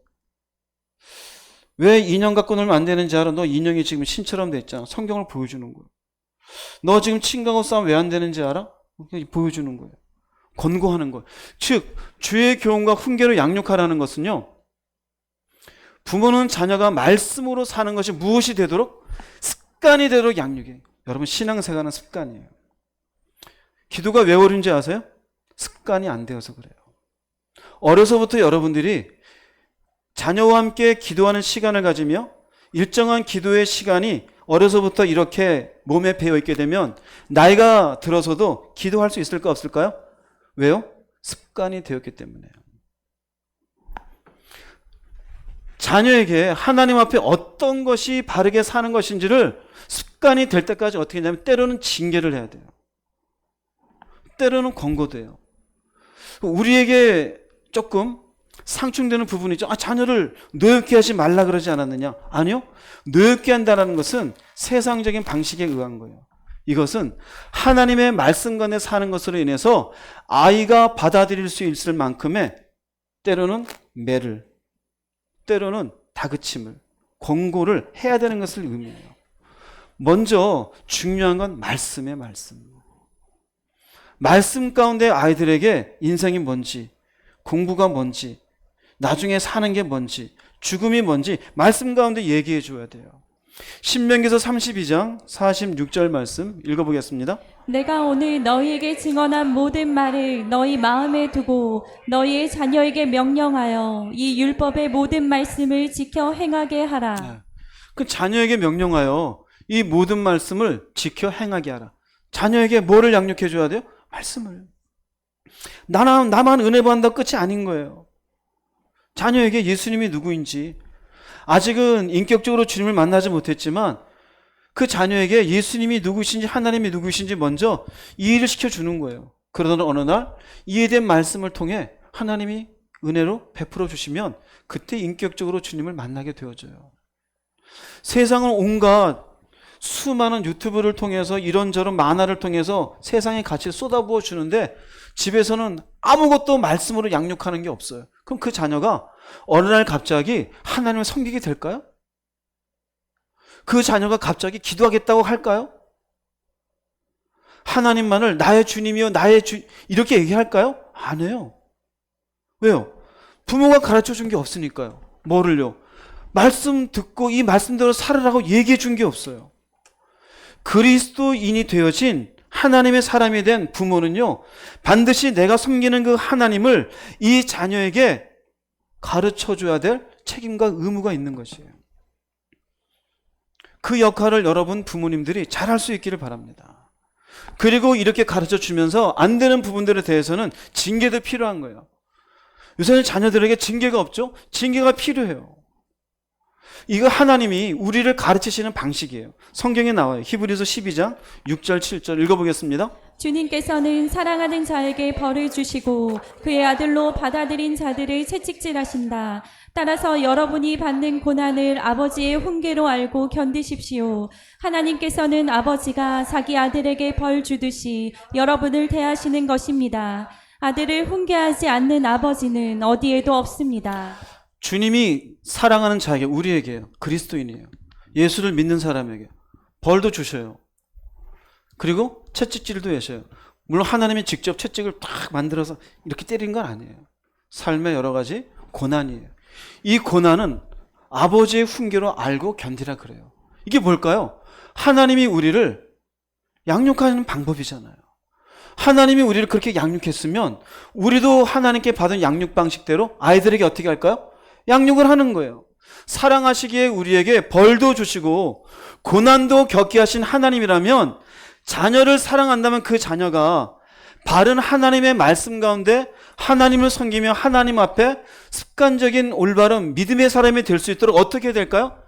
왜 인형 갖고 놀면 안 되는지 알아? 너 인형이 지금 신처럼 돼 있잖아. 성경을 보여주는 거예요. 너 지금 친구하고 싸움 왜 안 되는지 알아? 보여주는 거예요. 권고하는 거예요. 즉 주의 교훈과 훈계로 양육하라는 것은요, 부모는 자녀가 말씀으로 사는 것이 무엇이 되도록? 습관이 되도록 양육해요. 여러분, 신앙생활은 습관이에요. 기도가 왜 어려운지 아세요? 습관이 안 되어서 그래요. 어려서부터 여러분들이 자녀와 함께 기도하는 시간을 가지며 일정한 기도의 시간이 어려서부터 이렇게 몸에 배어있게 되면 나이가 들어서도 기도할 수 있을까 없을까요? 왜요? 습관이 되었기 때문에요. 자녀에게 하나님 앞에 어떤 것이 바르게 사는 것인지를 습관이 될 때까지 어떻게 하냐면 때로는 징계를 해야 돼요. 때로는 권고돼요. 우리에게 조금 상충되는 부분이 있죠. 자녀를 노엽게 하지 말라 그러지 않았느냐? 아니요. 노엽게 한다는 것은 세상적인 방식에 의한 거예요. 이것은 하나님의 말씀 가운데 사는 것으로 인해서 아이가 받아들일 수 있을 만큼의 때로는 매를, 때로는 다그침을, 권고를 해야 되는 것을 의미해요. 먼저 중요한 건 말씀의 말씀. 말씀 가운데 아이들에게 인생이 뭔지, 공부가 뭔지, 나중에 사는 게 뭔지, 죽음이 뭔지 말씀 가운데 얘기해 줘야 돼요. 신명기서 32장 46절 말씀 읽어보겠습니다. 내가 오늘 너희에게 증언한 모든 말을 너희 마음에 두고 너희의 자녀에게 명령하여 이 율법의 모든 말씀을 지켜 행하게 하라. 그 자녀에게 명령하여 이 모든 말씀을 지켜 행하게 하라. 자녀에게 뭐를 양육해 줘야 돼요? 말씀을. 나만 은혜 받는다 끝이 아닌 거예요. 자녀에게 예수님이 누구인지, 아직은 인격적으로 주님을 만나지 못했지만 그 자녀에게 예수님이 누구신지, 하나님이 누구신지 먼저 이해를 시켜주는 거예요. 그러던 어느 날 이해된 말씀을 통해 하나님이 은혜로 베풀어 주시면 그때 인격적으로 주님을 만나게 되어져요. 세상은 온갖 수많은 유튜브를 통해서 이런저런 만화를 통해서 세상의 가치를 쏟아부어 주는데 집에서는 아무것도 말씀으로 양육하는 게 없어요. 그럼 그 자녀가 어느 날 갑자기 하나님을 섬기게 될까요? 그 자녀가 갑자기 기도하겠다고 할까요? 하나님만을 나의 주님이요 나의 주 이렇게 얘기할까요? 안 해요. 왜요? 부모가 가르쳐 준 게 없으니까요. 뭐를요? 말씀 듣고 이 말씀대로 살으라고 얘기해 준 게 없어요. 그리스도인이 되어진 하나님의 사람이 된 부모는요, 반드시 내가 섬기는 그 하나님을 이 자녀에게 가르쳐 줘야 될 책임과 의무가 있는 것이에요. 그 역할을 여러분 부모님들이 잘할 수 있기를 바랍니다. 그리고 이렇게 가르쳐 주면서 안 되는 부분들에 대해서는 징계도 필요한 거예요. 요새는 자녀들에게 징계가 없죠? 징계가 필요해요. 이거 하나님이 우리를 가르치시는 방식이에요. 성경에 나와요. 히브리서 12장 6절 7절 읽어보겠습니다. 주님께서는 사랑하는 자에게 벌을 주시고 그의 아들로 받아들인 자들을 채찍질하신다. 따라서 여러분이 받는 고난을 아버지의 훈계로 알고 견디십시오. 하나님께서는 아버지가 자기 아들에게 벌 주듯이 여러분을 대하시는 것입니다. 아들을 훈계하지 않는 아버지는 어디에도 없습니다. 주님이 사랑하는 자에게, 우리에게요, 그리스도인이에요, 예수를 믿는 사람에게 벌도 주셔요. 그리고 채찍질도 하셔요. 물론 하나님이 직접 채찍을 딱 만들어서 이렇게 때린 건 아니에요. 삶의 여러 가지 고난이에요. 이 고난은 아버지의 훈계로 알고 견디라 그래요. 이게 뭘까요? 하나님이 우리를 양육하는 방법이잖아요. 하나님이 우리를 그렇게 양육했으면 우리도 하나님께 받은 양육 방식대로 아이들에게 어떻게 할까요? 양육을 하는 거예요. 사랑하시기에 우리에게 벌도 주시고 고난도 겪게 하신 하나님이라면 자녀를 사랑한다면 그 자녀가 바른 하나님의 말씀 가운데 하나님을 섬기며 하나님 앞에 습관적인 올바른 믿음의 사람이 될 수 있도록 어떻게 될까요?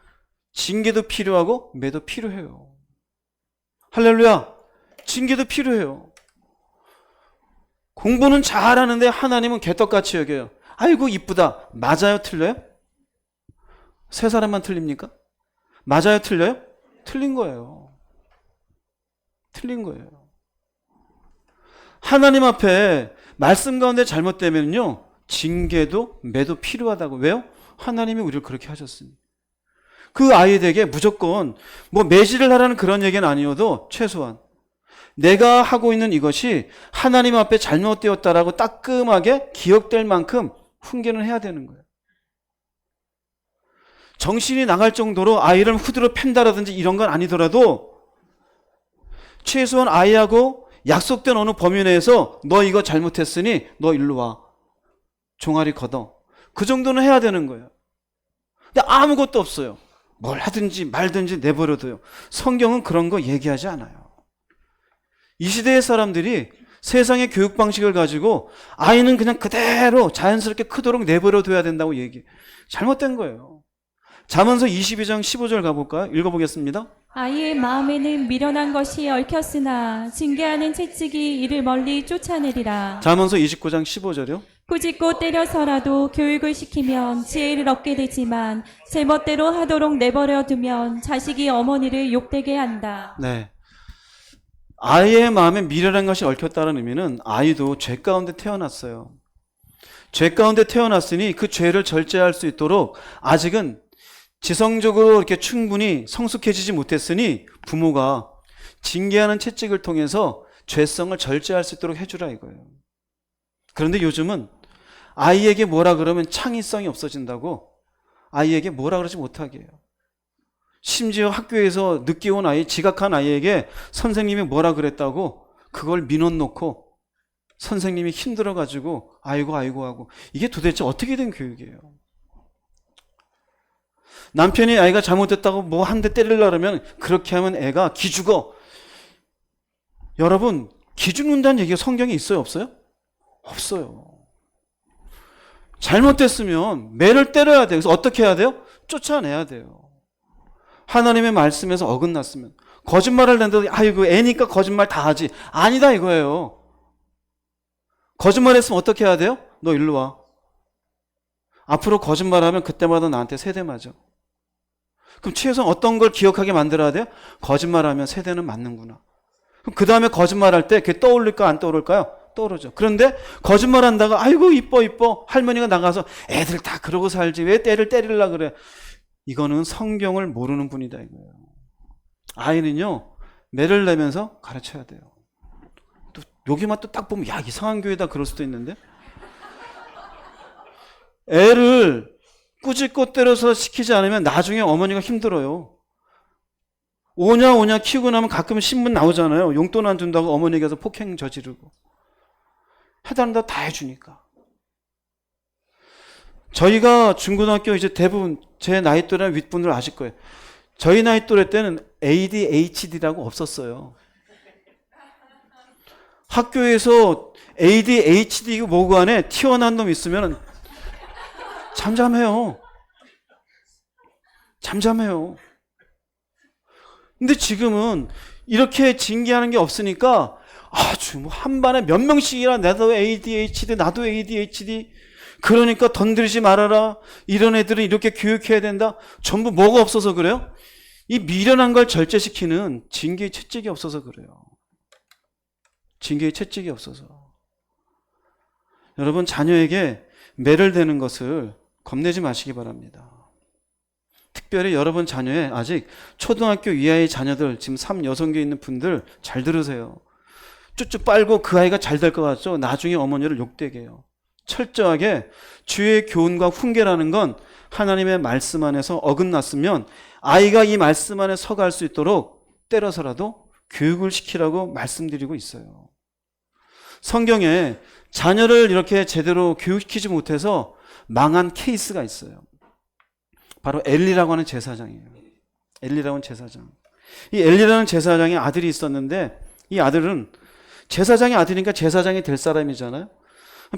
징계도 필요하고 매도 필요해요. 할렐루야. 징계도 필요해요. 공부는 잘하는데 하나님은 개떡같이 여겨요. 아이고 이쁘다. 맞아요? 틀려요? 세 사람만 틀립니까? 맞아요? 틀려요? 틀린 거예요. 틀린 거예요. 하나님 앞에 말씀 가운데 잘못되면요, 징계도 매도 필요하다고. 왜요? 하나님이 우리를 그렇게 하셨으니. 그 아이에게 무조건 뭐 매질을 하라는 그런 얘기는 아니어도 최소한 내가 하고 있는 이것이 하나님 앞에 잘못되었다라고 따끔하게 기억될 만큼 훈계는 해야 되는 거예요. 정신이 나갈 정도로 아이를 후드로 팬다라든지 이런 건 아니더라도 최소한 아이하고 약속된 어느 범위 내에서 너 이거 잘못했으니 너 일로 와. 종아리 걷어. 그 정도는 해야 되는 거예요. 근데 아무것도 없어요. 뭘 하든지 말든지 내버려둬요. 성경은 그런 거 얘기하지 않아요. 이 시대의 사람들이 세상의 교육 방식을 가지고 아이는 그냥 그대로 자연스럽게 크도록 내버려둬야 된다고 얘기해. 잘못된 거예요. 잠언서 22장 15절 가볼까요? 읽어보겠습니다. 아이의 마음에는 미련한 것이 얽혔으나 징계하는 채찍이 이를 멀리 쫓아내리라. 잠언서 29장 15절이요. 꾸짖고 때려서라도 교육을 시키면 지혜를 얻게 되지만 제멋대로 하도록 내버려 두면 자식이 어머니를 욕되게 한다. 네. 아이의 마음에 미련한 것이 얽혔다는 의미는 아이도 죄 가운데 태어났어요. 죄 가운데 태어났으니 그 죄를 절제할 수 있도록 아직은 지성적으로 이렇게 충분히 성숙해지지 못했으니 부모가 징계하는 채찍을 통해서 죄성을 절제할 수 있도록 해주라 이거예요. 그런데 요즘은 아이에게 뭐라 그러면 창의성이 없어진다고 아이에게 뭐라 그러지 못하게 해요. 심지어 학교에서 늦게 온 아이, 지각한 아이에게 선생님이 뭐라 그랬다고 그걸 민원 놓고 선생님이 힘들어가지고 아이고 하고, 이게 도대체 어떻게 된 교육이에요? 남편이 아이가 잘못했다고 뭐 한 대 때리려고 그러면 그렇게 하면 애가 기죽어. 여러분, 기죽는다는 얘기가 성경에 있어요? 없어요? 없어요. 잘못됐으면 매를 때려야 돼요. 그래서 어떻게 해야 돼요? 쫓아내야 돼요. 하나님의 말씀에서 어긋났으면. 거짓말을 낸다고 아이고 애니까 거짓말 다 하지. 아니다 이거예요. 거짓말했으면 어떻게 해야 돼요? 너 일로 와. 앞으로 거짓말하면 그때마다 나한테 세대 맞아. 그럼 최소한 어떤 걸 기억하게 만들어야 돼요? 거짓말하면 세대는 맞는구나. 그럼 그 다음에 거짓말할 때 그게 떠올릴까 안 떠오를까요? 떠오르죠. 그런데 거짓말한다가 아이고 이뻐 할머니가 나가서 애들 다 그러고 살지 왜 때를 때리려고 그래. 이거는 성경을 모르는 분이다 이거예요. 아이는요 매를 내면서 가르쳐야 돼요. 또 여기만 또 딱 보면 야 이상한 교회다 그럴 수도 있는데 애를 꾸짖고 때려서 시키지 않으면 나중에 어머니가 힘들어요. 오냐 키우고 나면 가끔 신문 나오잖아요. 용돈 안 준다고 어머니께서 폭행 저지르고. 해달란다 다 해주니까. 저희가 중고등학교 이제 대부분 제 나이 또래 윗분들 아실 거예요. 저희 나이 또래 때는 ADHD라고 없었어요. 학교에서 ADHD 뭐고 안에 튀어나온 놈 있으면 잠잠해요. 근데 지금은 이렇게 징계하는 게 없으니까 아주 뭐 한 반에 몇 명씩이나 나도 ADHD 나도 ADHD 그러니까 던들지 말아라. 이런 애들은 이렇게 교육해야 된다. 전부 뭐가 없어서 그래요? 이 미련한 걸 절제시키는 징계의 채찍이 없어서 그래요. 징계의 채찍이 없어서. 여러분 자녀에게 매를 대는 것을 겁내지 마시기 바랍니다. 특별히 여러분 자녀의 아직 초등학교 이하의 자녀들 지금 3여성교에 있는 분들 잘 들으세요. 쭈쭈 빨고 그 아이가 잘 될 것 같죠? 나중에 어머니를 욕되게 해요. 철저하게 주의 교훈과 훈계라는 건 하나님의 말씀 안에서 어긋났으면 아이가 이 말씀 안에 서갈 수 있도록 때려서라도 교육을 시키라고 말씀드리고 있어요. 성경에 자녀를 이렇게 제대로 교육시키지 못해서 망한 케이스가 있어요. 바로 엘리라고 하는 제사장이에요. 엘리라고 하는 제사장. 이 엘리라는 제사장의 아들이 있었는데 이 아들은 제사장의 아들이니까 제사장이 될 사람이잖아요.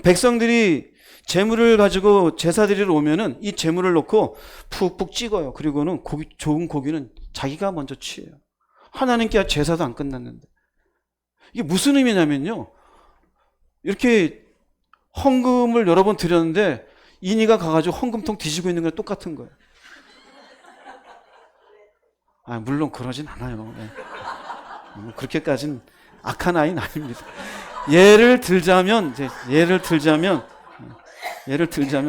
백성들이 재물을 가지고 제사 드리러 오면은 이 재물을 놓고 푹푹 찍어요. 그리고는 좋은 고기는 자기가 먼저 취해요. 하나님께 제사도 안 끝났는데. 이게 무슨 의미냐면요. 이렇게 헌금을 여러 번 드렸는데 인이가 가가지고 헌금통 뒤지고 있는 거랑 똑같은 거예요. 물론 그러진 않아요. 네. 그렇게까지는 악한 아이는 아닙니다. 예를 들자면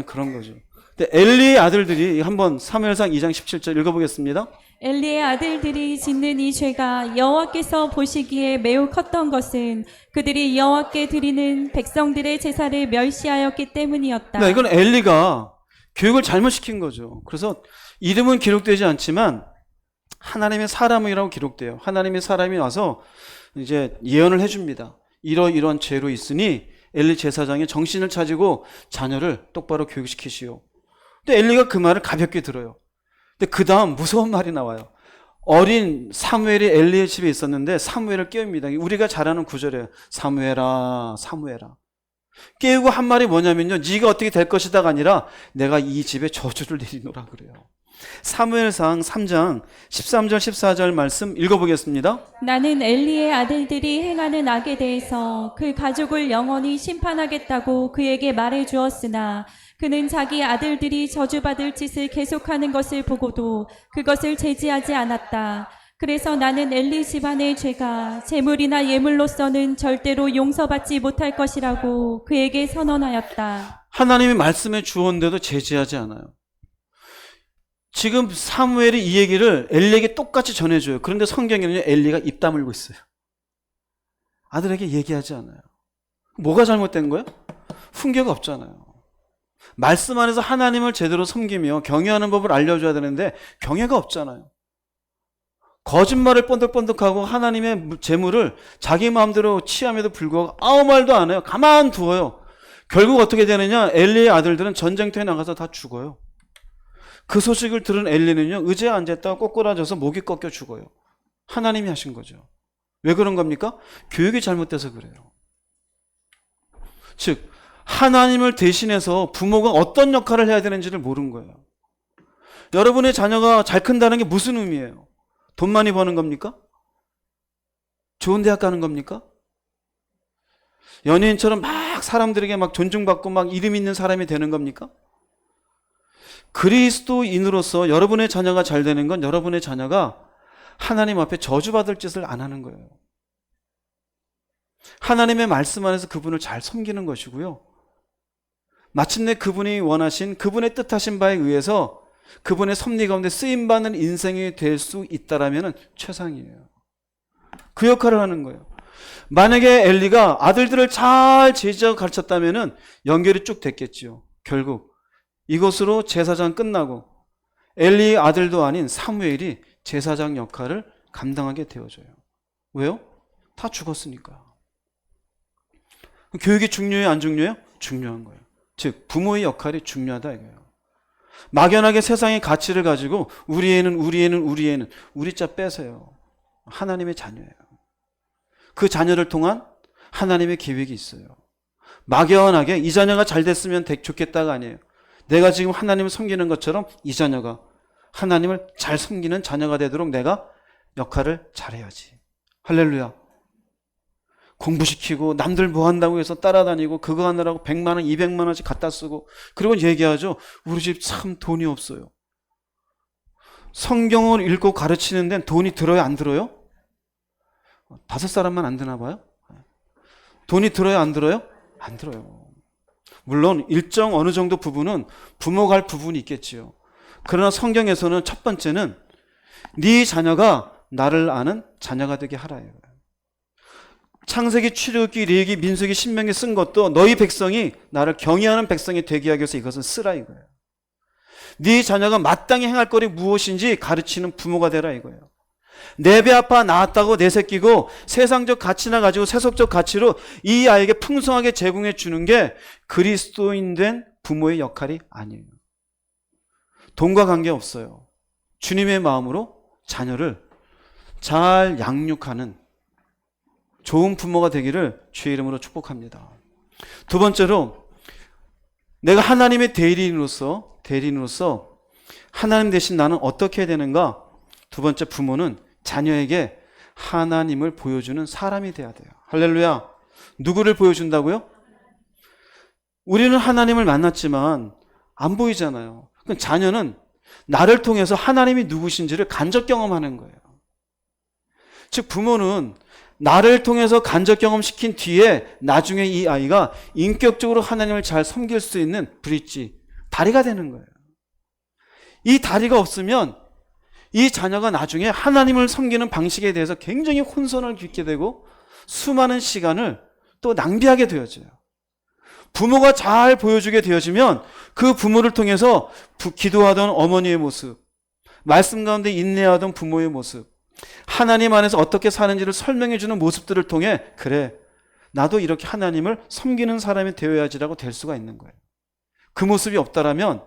그런 거죠. 근데 엘리의 아들들이 한번 사무엘상 2장 17절 읽어보겠습니다. 엘리의 아들들이 짓는 이 죄가 여호와께서 보시기에 매우 컸던 것은 그들이 여호와께 드리는 백성들의 제사를 멸시하였기 때문이었다. 네, 이건 엘리가 교육을 잘못시킨 거죠. 그래서 이름은 기록되지 않지만 하나님의 사람이라고 기록돼요. 하나님의 사람이 와서 이제 예언을 해줍니다. 이러이러한 죄로 있으니 엘리 제사장이 정신을 차리고 자녀를 똑바로 교육시키시오. 근데 엘리가 그 말을 가볍게 들어요. 근데 그 다음 무서운 말이 나와요. 어린 사무엘이 엘리의 집에 있었는데 사무엘을 깨웁니다. 우리가 잘 아는 구절이에요. 사무엘아. 깨우고 한 말이 뭐냐면요. 네가 어떻게 될 것이다가 아니라 내가 이 집에 저주를 내리노라 그래요. 사무엘상 3장 13절 14절 말씀 읽어보겠습니다. 나는 엘리의 아들들이 행하는 악에 대해서 그 가족을 영원히 심판하겠다고 그에게 말해 주었으나 그는 자기 아들들이 저주받을 짓을 계속하는 것을 보고도 그것을 제지하지 않았다. 그래서 나는 엘리 집안의 죄가 재물이나 예물로서는 절대로 용서받지 못할 것이라고 그에게 선언하였다. 하나님이 말씀해 주었는데도 제지하지 않아요. 지금 사무엘이 이 얘기를 엘리에게 똑같이 전해줘요. 그런데 성경에는 엘리가 입 다물고 있어요. 아들에게 얘기하지 않아요. 뭐가 잘못된 거예요? 훈계가 없잖아요. 말씀 안에서 하나님을 제대로 섬기며 경외하는 법을 알려줘야 되는데 경외가 없잖아요. 거짓말을 번득번득하고 하나님의 재물을 자기 마음대로 취함에도 불구하고 아무 말도 안 해요. 가만 두어요. 결국 어떻게 되느냐? 엘리의 아들들은 전쟁터에 나가서 다 죽어요. 그 소식을 들은 엘리는요, 의자에 앉았다가 꼬꾸라져서 목이 꺾여 죽어요. 하나님이 하신 거죠. 왜 그런 겁니까? 교육이 잘못돼서 그래요. 즉 하나님을 대신해서 부모가 어떤 역할을 해야 되는지를 모르는 거예요. 여러분의 자녀가 잘 큰다는 게 무슨 의미예요? 돈 많이 버는 겁니까? 좋은 대학 가는 겁니까? 연예인처럼 막 사람들에게 막 존중받고 막 이름 있는 사람이 되는 겁니까? 그리스도인으로서 여러분의 자녀가 잘 되는 건 여러분의 자녀가 하나님 앞에 저주받을 짓을 안 하는 거예요. 하나님의 말씀 안에서 그분을 잘 섬기는 것이고요. 마침내 그분이 원하신, 그분의 뜻하신 바에 의해서 그분의 섭리 가운데 쓰임받는 인생이 될 수 있다라면 최상이에요. 그 역할을 하는 거예요. 만약에 엘리가 아들들을 잘 제지하고 가르쳤다면 연결이 쭉 됐겠지요. 결국 이것으로 제사장 끝나고 엘리의 아들도 아닌 사무엘이 제사장 역할을 감당하게 되어져요. 왜요? 다 죽었으니까. 교육이 중요해요? 안 중요해요? 중요한 거예요. 즉 부모의 역할이 중요하다 이거예요. 막연하게 세상의 가치를 가지고 우리 애는 우리 자 빼세요. 하나님의 자녀예요. 그 자녀를 통한 하나님의 계획이 있어요. 막연하게 이 자녀가 잘 됐으면 좋겠다가 아니에요. 내가 지금 하나님을 섬기는 것처럼 이 자녀가 하나님을 잘 섬기는 자녀가 되도록 내가 역할을 잘해야지. 할렐루야. 공부시키고 남들 뭐 한다고 해서 따라다니고 그거 하느라고 100만 원, 200만 원씩 갖다 쓰고 그리고 얘기하죠. 우리 집 참 돈이 없어요. 성경을 읽고 가르치는 데는 돈이 들어요? 안 들어요? 5사람만 안 드나 봐요? 돈이 들어요? 안 들어요? 안 들어요. 물론 일정 어느 정도 부분은 부모가 할 부분이 있겠지요. 그러나 성경에서는 첫 번째는 네 자녀가 나를 아는 자녀가 되게 하라예요. 창세기, 출애굽기, 레위기, 민수기, 신명기 쓴 것도 너희 백성이 나를 경외하는 백성이 되게 하기 위해서 이것은 쓰라 이거예요. 네 자녀가 마땅히 행할 거리 무엇인지 가르치는 부모가 되라 이거예요. 내 배 아파 낳았다고 내 새끼고 세상적 가치나 가지고 세속적 가치로 이 아이에게 풍성하게 제공해 주는 게 그리스도인 된 부모의 역할이 아니에요. 돈과 관계없어요. 주님의 마음으로 자녀를 잘 양육하는 좋은 부모가 되기를 주의 이름으로 축복합니다. 두 번째로 내가 하나님의 대리인으로서 하나님 대신 나는 어떻게 해야 되는가? 두 번째, 부모는 자녀에게 하나님을 보여주는 사람이 돼야 돼요. 할렐루야. 누구를 보여준다고요? 우리는 하나님을 만났지만 안 보이잖아요. 그럼 자녀는 나를 통해서 하나님이 누구신지를 간접 경험하는 거예요. 즉 부모는 나를 통해서 간접 경험시킨 뒤에 나중에 이 아이가 인격적으로 하나님을 잘 섬길 수 있는 브릿지, 다리가 되는 거예요. 이 다리가 없으면 이 자녀가 나중에 하나님을 섬기는 방식에 대해서 굉장히 혼선을 겪게 되고 수많은 시간을 또 낭비하게 되어져요. 부모가 잘 보여주게 되어지면 그 부모를 통해서 기도하던 어머니의 모습, 말씀 가운데 인내하던 부모의 모습, 하나님 안에서 어떻게 사는지를 설명해 주는 모습들을 통해 그래, 나도 이렇게 하나님을 섬기는 사람이 되어야지라고 될 수가 있는 거예요. 그 모습이 없다라면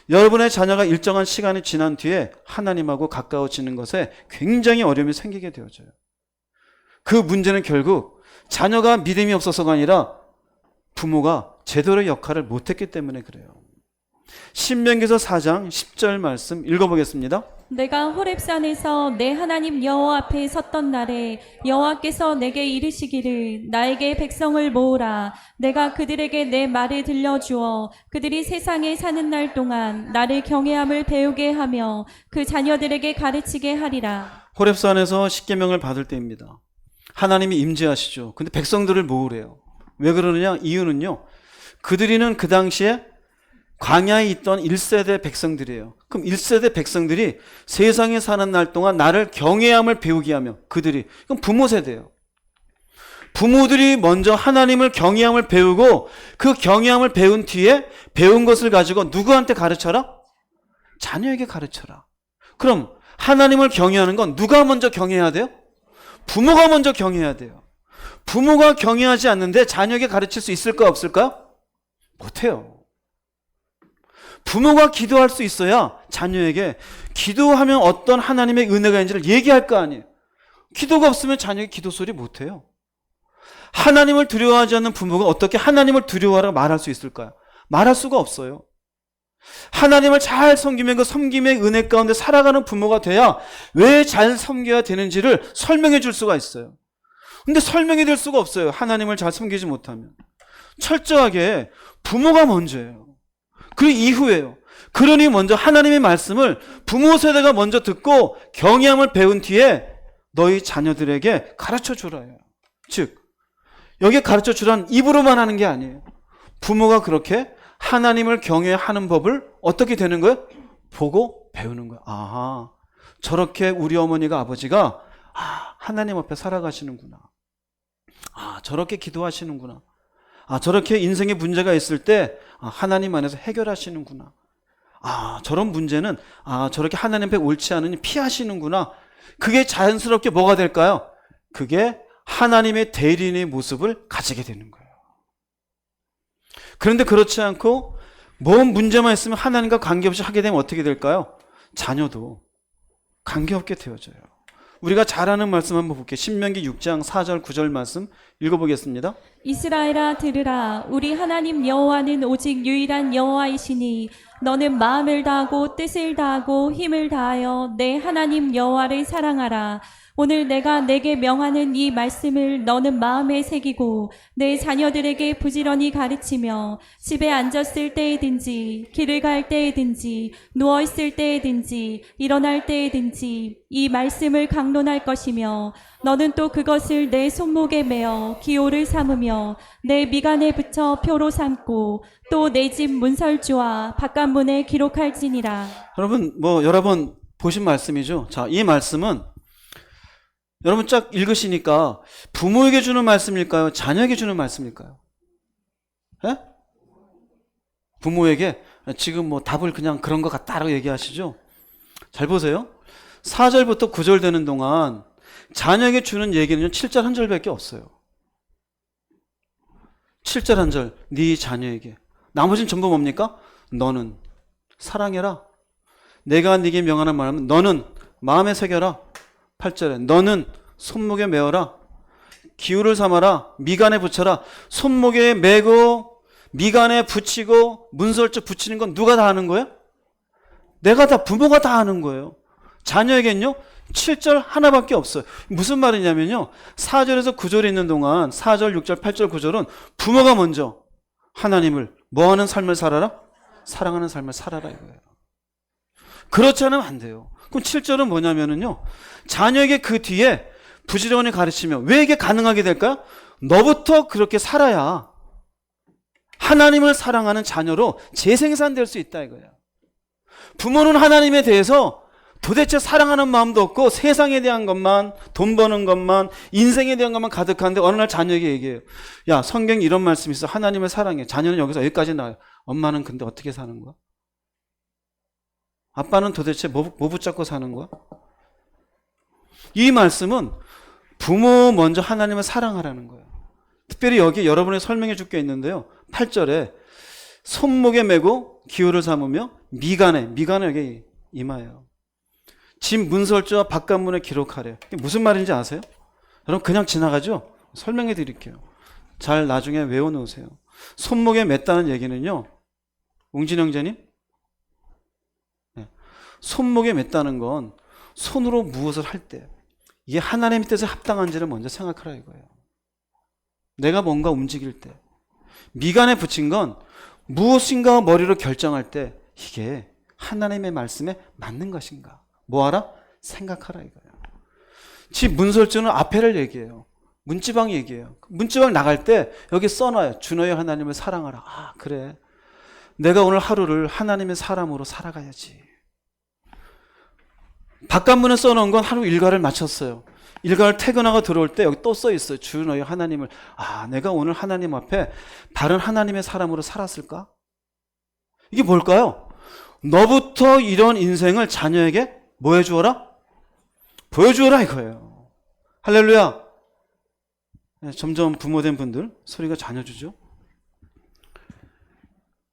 여러분의 자녀가 일정한 시간이 지난 뒤에 하나님하고 가까워지는 것에 굉장히 어려움이 생기게 되어져요. 그 문제는 결국 자녀가 믿음이 없어서가 아니라 부모가 제대로 역할을 못했기 때문에 그래요. 신명기서 4장 10절 말씀 읽어보겠습니다. 내가 호렙산에서 내 하나님 여호와 앞에 섰던 날에 여호와께서 내게 이르시기를 나에게 백성을 모으라. 내가 그들에게 내 말을 들려주어 그들이 세상에 사는 날 동안 나를 경외함을 배우게 하며 그 자녀들에게 가르치게 하리라. 호렙산에서 십계명을 받을 때입니다. 하나님이 임재하시죠. 근데 백성들을 모으래요. 왜 그러느냐? 이유는요, 그들이는 그 당시에 광야에 있던 1세대 백성들이에요. 그럼 1세대 백성들이 세상에 사는 날 동안 나를 경외함을 배우게 하며 그들이, 그럼 부모 세대예요. 부모들이 먼저 하나님을 경외함을 배우고 그 경외함을 배운 뒤에 배운 것을 가지고 누구한테 가르쳐라? 자녀에게 가르쳐라. 그럼 하나님을 경외하는 건 누가 먼저 경외해야 돼요? 부모가 먼저 경외해야 돼요. 부모가 경외하지 않는데 자녀에게 가르칠 수 있을까 없을까? 못해요. 부모가 기도할 수 있어야 자녀에게 기도하면 어떤 하나님의 은혜가 있는지를 얘기할 거 아니에요. 기도가 없으면 자녀에게 기도 소리 못해요. 하나님을 두려워하지 않는 부모가 어떻게 하나님을 두려워하라고 말할 수 있을까요? 말할 수가 없어요. 하나님을 잘 섬기면 그 섬김의 은혜 가운데 살아가는 부모가 돼야 왜 잘 섬겨야 되는지를 설명해 줄 수가 있어요. 근데 설명이 될 수가 없어요. 하나님을 잘 섬기지 못하면. 철저하게 부모가 먼저예요. 그 이후에요. 그러니 먼저 하나님의 말씀을 부모 세대가 먼저 듣고 경외함을 배운 뒤에 너희 자녀들에게 가르쳐 주라요. 즉 여기에 가르쳐 주란 입으로만 하는 게 아니에요. 부모가 그렇게 하나님을 경외하는 법을 어떻게 되는 거예요? 보고 배우는 거예요. 아하, 저렇게 우리 어머니가 아버지가 하나님 앞에 살아가시는구나. 저렇게 기도하시는구나. 저렇게 인생에 문제가 있을 때 하나님 안에서 해결하시는구나. 저런 문제는 저렇게 하나님 앞에 옳지 않으니 피하시는구나. 그게 자연스럽게 뭐가 될까요? 그게 하나님의 대리인의 모습을 가지게 되는 거예요. 그런데 그렇지 않고 뭔 문제만 있으면 하나님과 관계없이 하게 되면 어떻게 될까요? 자녀도 관계없게 되어져요. 우리가 잘 아는 말씀 한번 볼게요. 신명기 6장 4절 9절 말씀 읽어보겠습니다. 이스라엘아 들으라. 우리 하나님 여호와는 오직 유일한 여호와이시니 너는 마음을 다하고 뜻을 다하고 힘을 다하여 내 하나님 여호와를 사랑하라. 오늘 내가 내게 명하는 이 말씀을 너는 마음에 새기고 내 자녀들에게 부지런히 가르치며 집에 앉았을 때에든지 길을 갈 때에든지 누워있을 때에든지 일어날 때에든지 이 말씀을 강론할 것이며 너는 또 그것을 내 손목에 메어 기호를 삼으며 내 미간에 붙여 표로 삼고 또 내 집 문설주와 바깥문에 기록할지니라. 여러분 여러 번 보신 말씀이죠. 자, 이 말씀은 여러분 쫙 읽으시니까 부모에게 주는 말씀일까요? 자녀에게 주는 말씀일까요? 예? 부모에게 지금 답을 그냥 그런 것 같다라고 얘기하시죠? 잘 보세요. 4절부터 9절 되는 동안 자녀에게 주는 얘기는 7절 한 절밖에 없어요. 7절 한 절, 네 자녀에게. 나머지는 전부 뭡니까? 너는 사랑해라. 내가 네게 명하는 말하면 너는 마음에 새겨라. 8절에 너는 손목에 메어라. 기호를 삼아라. 미간에 붙여라. 손목에 메고 미간에 붙이고 문설주 붙이는 건 누가 다 하는 거예요? 내가 다, 부모가 다 하는 거예요. 자녀에겐요 7절 하나밖에 없어요. 무슨 말이냐면요 4절에서 9절에 있는 동안 4절, 6절, 8절, 9절은 부모가 먼저 하나님을 뭐하는 삶을 살아라? 사랑하는 삶을 살아라 이거예요. 그렇지 않으면 안 돼요. 그럼 7절은 뭐냐면요 자녀에게 그 뒤에 부지런히 가르치며 왜 이게 가능하게 될까요? 너부터 그렇게 살아야 하나님을 사랑하는 자녀로 재생산될 수 있다 이거예요. 부모는 하나님에 대해서 도대체 사랑하는 마음도 없고 세상에 대한 것만, 돈 버는 것만, 인생에 대한 것만 가득한데 어느 날 자녀에게 얘기해요. 야, 성경에 이런 말씀이 있어. 하나님을 사랑해. 자녀는 여기서 여기까지 나와요. 엄마는 근데 어떻게 사는 거야? 아빠는 도대체 뭐 붙잡고 사는 거야? 이 말씀은 부모 먼저 하나님을 사랑하라는 거예요. 특별히 여기 여러분이 설명해 줄 게 있는데요. 8절에 손목에 메고 기호를 삼으며 미간에 여기 이마예요. 집 문설주와 바깥문에 기록하래. 이게 무슨 말인지 아세요? 여러분 그냥 지나가죠? 설명해 드릴게요. 잘 나중에 외워놓으세요. 손목에 맸다는 얘기는요. 웅진 형제님? 네. 손목에 맸다는 건 손으로 무엇을 할 때 이게 하나님의 뜻에 합당한지를 먼저 생각하라 이거예요. 내가 뭔가 움직일 때. 미간에 붙인 건 무엇인가 머리로 결정할 때 이게 하나님의 말씀에 맞는 것인가. 뭐하라? 생각하라 이거예요. 집 문설주는 앞에를 얘기해요. 문지방 얘기해요. 문지방 나갈 때 여기 써놔요. 주 너의 하나님을 사랑하라. 그래. 내가 오늘 하루를 하나님의 사람으로 살아가야지. 바깥문에 써놓은 건 하루 일과를 마쳤어요. 일과를 퇴근하고 들어올 때 여기 또 써있어요. 주 너의 하나님을. 내가 오늘 하나님 앞에 바른 하나님의 사람으로 살았을까? 이게 뭘까요? 너부터 이런 인생을 자녀에게 뭐 해주어라? 보여주어라 이거예요. 할렐루야. 점점 부모된 분들 소리가 자녀주죠.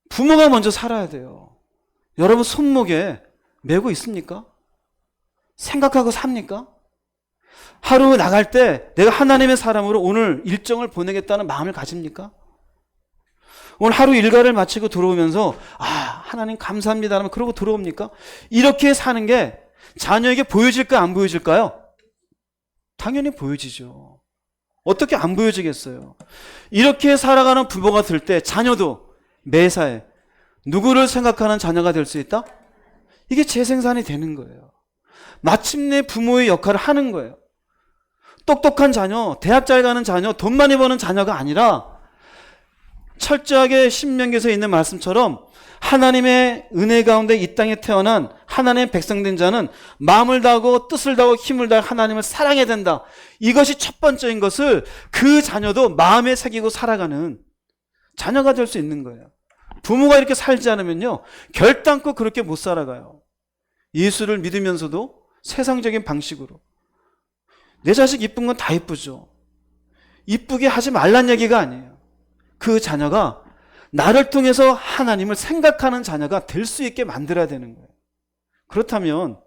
부모가 먼저 살아야 돼요. 여러분 손목에 메고 있습니까? 생각하고 삽니까? 하루 나갈 때 내가 하나님의 사람으로 오늘 일정을 보내겠다는 마음을 가집니까? 오늘 하루 일과를 마치고 들어오면서 하나님 감사합니다 하면 그러고 들어옵니까? 이렇게 사는 게 자녀에게 보여질까 안 보여질까요? 당연히 보여지죠. 어떻게 안 보여지겠어요? 이렇게 살아가는 부모가 될 때 자녀도 매사에 누구를 생각하는 자녀가 될 수 있다? 이게 재생산이 되는 거예요. 마침내 부모의 역할을 하는 거예요. 똑똑한 자녀, 대학 잘 가는 자녀, 돈 많이 버는 자녀가 아니라 철저하게 신명기에서 있는 말씀처럼 하나님의 은혜 가운데 이 땅에 태어난 하나님의 백성된 자는 마음을 다하고 뜻을 다하고 힘을 다해 하나님을 사랑해야 된다. 이것이 첫 번째인 것을 그 자녀도 마음에 새기고 살아가는 자녀가 될 수 있는 거예요. 부모가 이렇게 살지 않으면요, 결단코 그렇게 못 살아가요. 예수를 믿으면서도 세상적인 방식으로. 내 자식 이쁜 건 다 이쁘죠. 이쁘게 하지 말란 얘기가 아니에요. 그 자녀가 나를 통해서 하나님을 생각하는 자녀가 될 수 있게 만들어야 되는 거예요. 그렇다면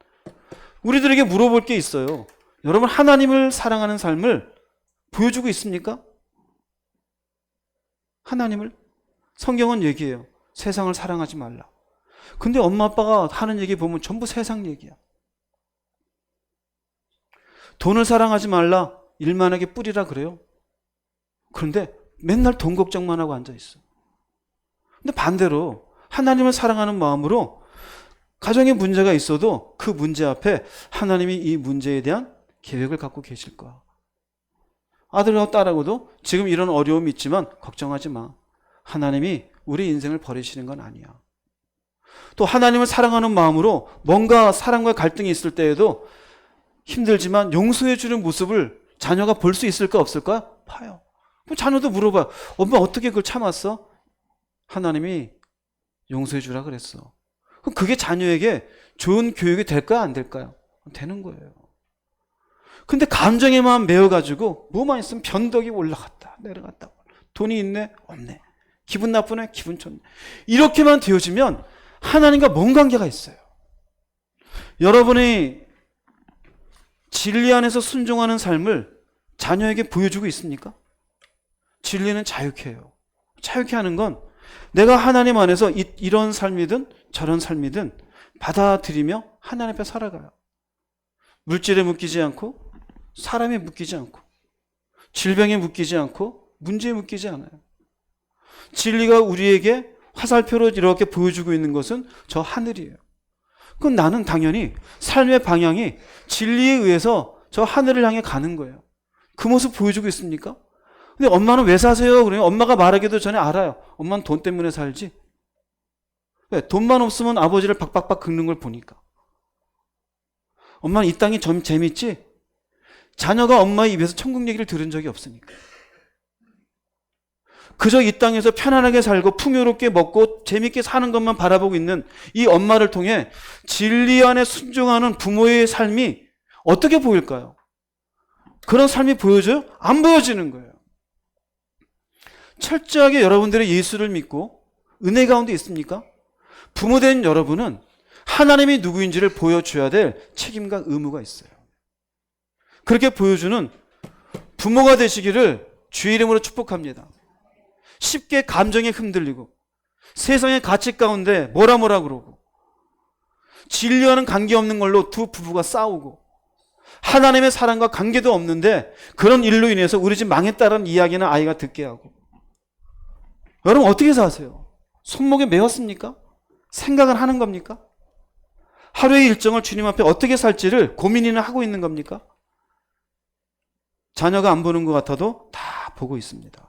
우리들에게 물어볼 게 있어요. 여러분, 하나님을 사랑하는 삶을 보여주고 있습니까? 하나님을? 성경은 얘기해요. 세상을 사랑하지 말라. 근데 엄마 아빠가 하는 얘기 보면 전부 세상 얘기야. 돈을 사랑하지 말라. 일만하게 뿌리라 그래요. 그런데 맨날 돈 걱정만 하고 앉아있어. 근데 반대로 하나님을 사랑하는 마음으로 가정에 문제가 있어도 그 문제 앞에 하나님이 이 문제에 대한 계획을 갖고 계실 거야. 아들하고 딸하고도 지금 이런 어려움이 있지만 걱정하지 마. 하나님이 우리 인생을 버리시는 건 아니야. 또 하나님을 사랑하는 마음으로 뭔가 사랑과 갈등이 있을 때에도 힘들지만 용서해 주는 모습을 자녀가 볼 수 있을까 없을까? 봐요. 그럼 자녀도 물어봐요. 엄마 어떻게 그걸 참았어? 하나님이 용서해 주라 그랬어. 그럼 그게 자녀에게 좋은 교육이 될까요? 안 될까요? 되는 거예요. 근데 감정에만 매여가지고 뭐만 있으면 변덕이 올라갔다 내려갔다. 돈이 있네? 없네. 기분 나쁘네? 기분 좋네. 이렇게만 되어지면 하나님과 뭔 관계가 있어요? 여러분이 진리 안에서 순종하는 삶을 자녀에게 보여주고 있습니까? 진리는 자유케 해요. 자유케 하는 건 내가 하나님 안에서 이런 삶이든 저런 삶이든 받아들이며 하나님 앞에 살아가요. 물질에 묶이지 않고 사람에 묶이지 않고 질병에 묶이지 않고 문제에 묶이지 않아요. 진리가 우리에게 화살표로 이렇게 보여주고 있는 것은 저 하늘이에요. 그럼 나는 당연히 삶의 방향이 진리에 의해서 저 하늘을 향해 가는 거예요. 그 모습 보여주고 있습니까? 근데 엄마는 왜 사세요? 그러면 엄마가 말하기도 전에 알아요. 엄마는 돈 때문에 살지. 왜? 돈만 없으면 아버지를 박박박 긁는 걸 보니까. 엄마는 이 땅이 좀 재밌지? 자녀가 엄마의 입에서 천국 얘기를 들은 적이 없으니까. 그저 이 땅에서 편안하게 살고 풍요롭게 먹고 재밌게 사는 것만 바라보고 있는 이 엄마를 통해 진리 안에 순종하는 부모의 삶이 어떻게 보일까요? 그런 삶이 보여져요? 안 보여지는 거예요. 철저하게 여러분들이 예수를 믿고 은혜 가운데 있습니까? 부모된 여러분은 하나님이 누구인지를 보여줘야 될 책임과 의무가 있어요. 그렇게 보여주는 부모가 되시기를 주의 이름으로 축복합니다. 쉽게 감정에 흔들리고 세상의 가치 가운데 뭐라 그러고 진리와는 관계없는 걸로 두 부부가 싸우고 하나님의 사랑과 관계도 없는데 그런 일로 인해서 우리 집 망했다는 이야기는 아이가 듣게 하고. 여러분 어떻게 사세요? 손목에 메었습니까? 생각을 하는 겁니까? 하루의 일정을 주님 앞에 어떻게 살지를 고민이나 하고 있는 겁니까? 자녀가 안 보는 것 같아도 다 보고 있습니다.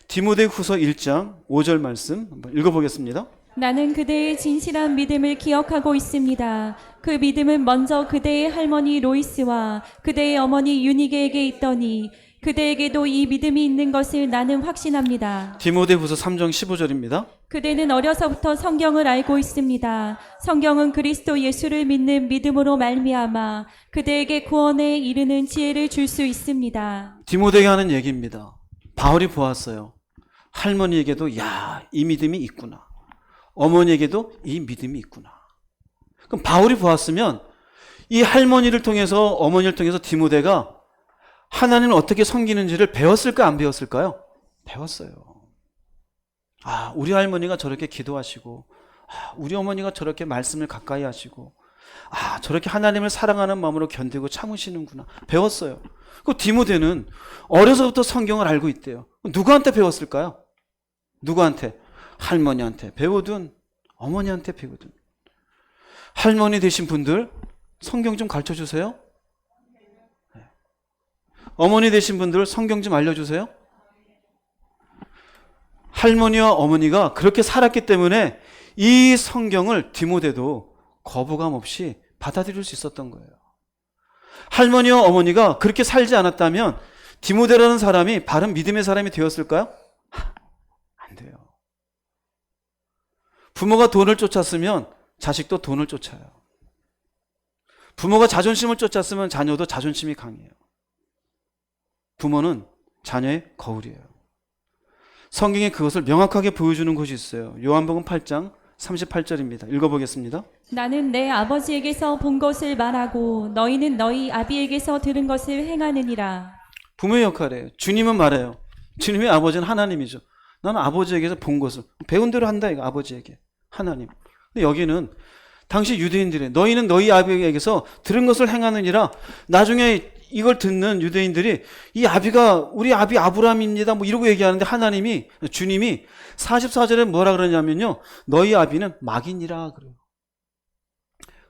디모데후서 1장 5절 말씀 한번 읽어보겠습니다. 나는 그대의 진실한 믿음을 기억하고 있습니다. 그 믿음은 먼저 그대의 할머니 로이스와 그대의 어머니 유니게에게 있더니 그대에게도 이 믿음이 있는 것을 나는 확신합니다. 디모데후서 3장 15절입니다. 그대는 어려서부터 성경을 알고 있습니다. 성경은 그리스도 예수를 믿는 믿음으로 말미암아 그대에게 구원에 이르는 지혜를 줄 수 있습니다. 디모데에게 하는 얘기입니다. 바울이 보았어요. 할머니에게도 이 믿음이 있구나. 어머니에게도 이 믿음이 있구나. 그럼 바울이 보았으면 이 할머니를 통해서 어머니를 통해서 디모데가 하나님을 어떻게 섬기는지를 배웠을까 안 배웠을까요? 배웠어요. 우리 할머니가 저렇게 기도하시고 우리 어머니가 저렇게 말씀을 가까이 하시고 저렇게 하나님을 사랑하는 마음으로 견디고 참으시는구나. 배웠어요. 그 디모데는 어려서부터 성경을 알고 있대요. 누구한테 배웠을까요? 누구한테? 할머니한테 배우든 어머니한테 배우든. 할머니 되신 분들 성경 좀 가르쳐 주세요. 어머니 되신 분들 성경 좀 알려주세요. 할머니와 어머니가 그렇게 살았기 때문에 이 성경을 디모데도 거부감 없이 받아들일 수 있었던 거예요. 할머니와 어머니가 그렇게 살지 않았다면 디모데라는 사람이 바른 믿음의 사람이 되었을까요? 안 돼요. 부모가 돈을 쫓았으면 자식도 돈을 쫓아요. 부모가 자존심을 쫓았으면 자녀도 자존심이 강해요. 부모는 자녀의 거울이에요. 성경에 그것을 명확하게 보여주는 것이 있어요. 요한복음 8장 38절입니다. 읽어보겠습니다. 나는 내 아버지에게서 본 것을 말하고 너희는 너희 아비에게서 들은 것을 행하느니라. 부모의 역할이에요. 주님은 말해요. 주님의 아버지는 하나님이죠. 나는 아버지에게서 본 것을 배운 대로 한다 이거 아버지에게 하나님. 근데 여기는 당시 유대인들의 너희는 너희 아비에게서 들은 것을 행하느니라. 나중에 이걸 듣는 유대인들이 이 아비가 우리 아비 아브라함입니다 뭐 이러고 얘기하는데 하나님이 주님이 44절에 뭐라 그러냐면요, 너희 아비는 마귀니라 그래요.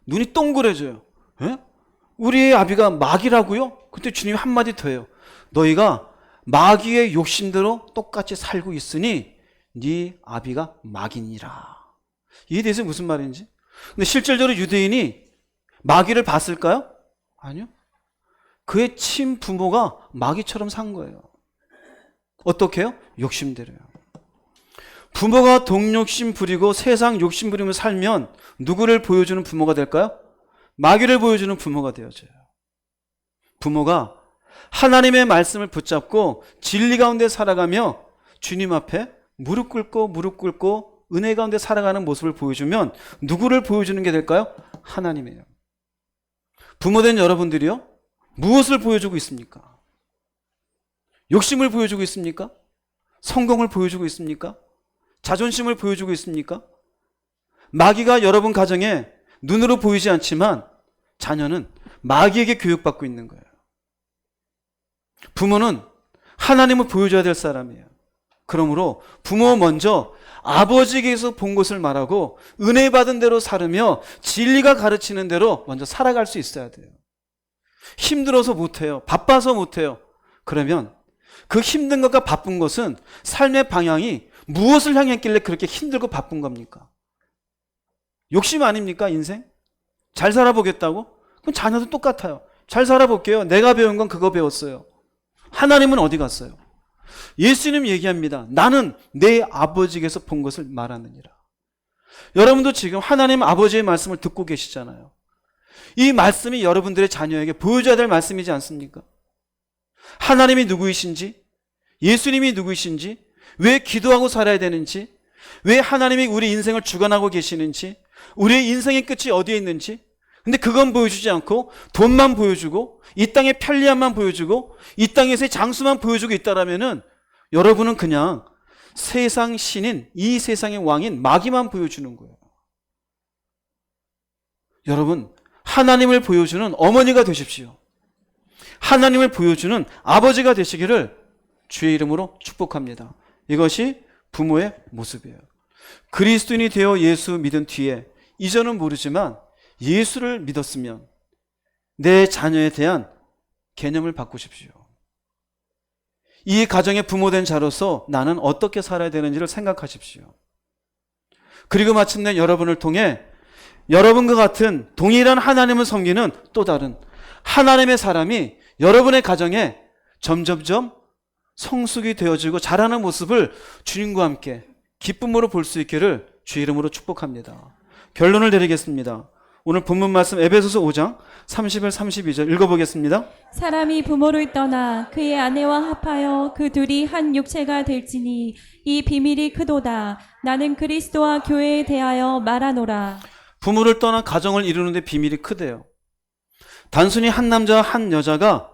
눈이 동그래져요. 에? 우리의 아비가 마귀라고요? 그때 주님이 한마디 더 해요. 너희가 마귀의 욕심대로 똑같이 살고 있으니 네 아비가 마귀니라. 이에 대해서 무슨 말인지. 근데 실질적으로 유대인이 마귀를 봤을까요? 아니요. 그의 친부모가 마귀처럼 산 거예요. 어떻게 해요? 욕심대로요. 부모가 동욕심 부리고 세상 욕심 부리며 살면 누구를 보여주는 부모가 될까요? 마귀를 보여주는 부모가 되어져요. 부모가 하나님의 말씀을 붙잡고 진리 가운데 살아가며 주님 앞에 무릎 꿇고 은혜 가운데 살아가는 모습을 보여주면 누구를 보여주는 게 될까요? 하나님이에요. 부모된 여러분들이요, 무엇을 보여주고 있습니까? 욕심을 보여주고 있습니까? 성공을 보여주고 있습니까? 자존심을 보여주고 있습니까? 마귀가 여러분 가정에 눈으로 보이지 않지만 자녀는 마귀에게 교육받고 있는 거예요. 부모는 하나님을 보여줘야 될 사람이에요. 그러므로 부모 먼저 아버지에게서 본 것을 말하고 은혜 받은 대로 살으며 진리가 가르치는 대로 먼저 살아갈 수 있어야 돼요. 힘들어서 못해요. 바빠서 못해요. 그러면 그 힘든 것과 바쁜 것은 삶의 방향이 무엇을 향했길래 그렇게 힘들고 바쁜 겁니까? 욕심 아닙니까, 인생? 잘 살아보겠다고? 그럼 자녀도 똑같아요. 잘 살아볼게요. 내가 배운 건 그거 배웠어요. 하나님은 어디 갔어요? 예수님 얘기합니다. 나는 내 아버지에게서 본 것을 말하느니라. 여러분도 지금 하나님 아버지의 말씀을 듣고 계시잖아요. 이 말씀이 여러분들의 자녀에게 보여줘야 될 말씀이지 않습니까? 하나님이 누구이신지, 예수님이 누구이신지, 왜 기도하고 살아야 되는지, 왜 하나님이 우리 인생을 주관하고 계시는지, 우리의 인생의 끝이 어디에 있는지. 근데 그건 보여주지 않고 돈만 보여주고 이 땅의 편리함만 보여주고 이 땅에서의 장수만 보여주고 있다라면은 여러분은 그냥 세상 신인, 이 세상의 왕인 마귀만 보여주는 거예요. 여러분, 하나님을 보여주는 어머니가 되십시오. 하나님을 보여주는 아버지가 되시기를 주의 이름으로 축복합니다. 이것이 부모의 모습이에요. 그리스도인이 되어 예수 믿은 뒤에 이전은 모르지만 예수를 믿었으면 내 자녀에 대한 개념을 바꾸십시오. 이 가정의 부모된 자로서 나는 어떻게 살아야 되는지를 생각하십시오. 그리고 마침내 여러분을 통해 여러분과 같은 동일한 하나님을 섬기는 또 다른 하나님의 사람이 여러분의 가정에 점점점 성숙이 되어지고 자라는 모습을 주님과 함께 기쁨으로 볼 수 있기를 주 이름으로 축복합니다. 결론을 내리겠습니다. 오늘 본문 말씀 에베소서 5장 30절 32절 읽어보겠습니다. 사람이 부모를 떠나 그의 아내와 합하여 그 둘이 한 육체가 될지니 이 비밀이 크도다. 나는 그리스도와 교회에 대하여 말하노라. 부모를 떠나 가정을 이루는데 비밀이 크대요. 단순히 한 남자와 한 여자가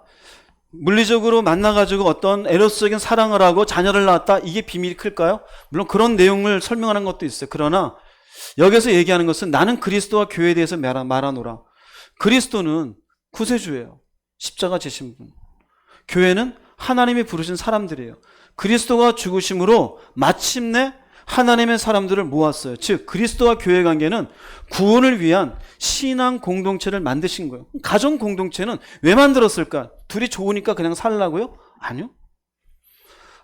물리적으로 만나가지고 어떤 에로스적인 사랑을 하고 자녀를 낳았다, 이게 비밀이 클까요? 물론 그런 내용을 설명하는 것도 있어요. 그러나 여기서 얘기하는 것은 나는 그리스도와 교회에 대해서 말하노라. 그리스도는 구세주예요. 십자가 지신 분. 교회는 하나님이 부르신 사람들이에요. 그리스도가 죽으심으로 마침내 하나님의 사람들을 모았어요. 즉 그리스도와 교회 관계는 구원을 위한 신앙 공동체를 만드신 거예요. 가정 공동체는 왜 만들었을까? 둘이 좋으니까 그냥 살라고요? 아니요.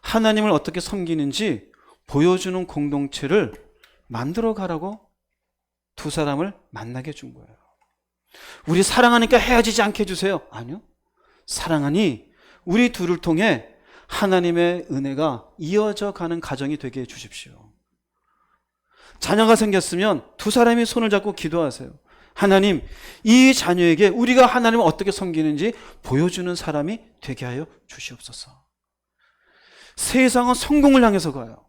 하나님을 어떻게 섬기는지 보여주는 공동체를 만들어 가라고 두 사람을 만나게 해준 거예요. 우리 사랑하니까 헤어지지 않게 해주세요. 아니요. 사랑하니 우리 둘을 통해 하나님의 은혜가 이어져 가는 가정이 되게 해 주십시오. 자녀가 생겼으면 두 사람이 손을 잡고 기도하세요. 하나님, 이 자녀에게 우리가 하나님을 어떻게 섬기는지 보여주는 사람이 되게 하여 주시옵소서. 세상은 성공을 향해서 가요.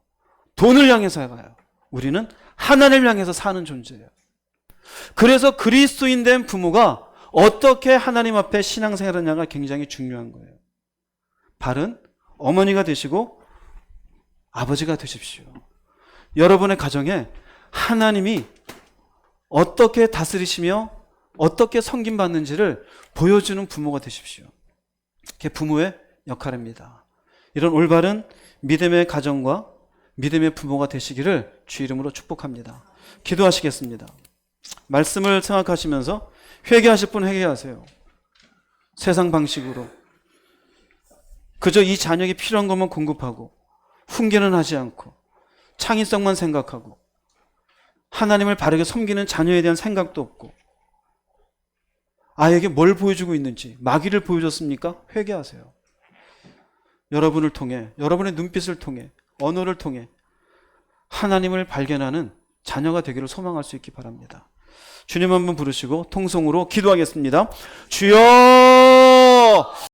돈을 향해서 가요. 우리는 하나님을 향해서 사는 존재예요. 그래서 그리스도인 된 부모가 어떻게 하나님 앞에 신앙생활을 하냐가 굉장히 중요한 거예요. 바른 어머니가 되시고 아버지가 되십시오. 여러분의 가정에 하나님이 어떻게 다스리시며 어떻게 섬김받는지를 보여주는 부모가 되십시오. 그게 부모의 역할입니다. 이런 올바른 믿음의 가정과 믿음의 부모가 되시기를 주 이름으로 축복합니다. 기도하시겠습니다. 말씀을 생각하시면서 회개하실 분 회개하세요. 세상 방식으로 그저 이 자녀에게 필요한 것만 공급하고 훈계는 하지 않고 창의성만 생각하고 하나님을 바르게 섬기는 자녀에 대한 생각도 없고 아이에게 뭘 보여주고 있는지 마귀를 보여줬습니까? 회개하세요. 여러분을 통해 여러분의 눈빛을 통해 언어를 통해 하나님을 발견하는 자녀가 되기를 소망할 수 있기 바랍니다. 주님 한번 부르시고 통성으로 기도하겠습니다. 주여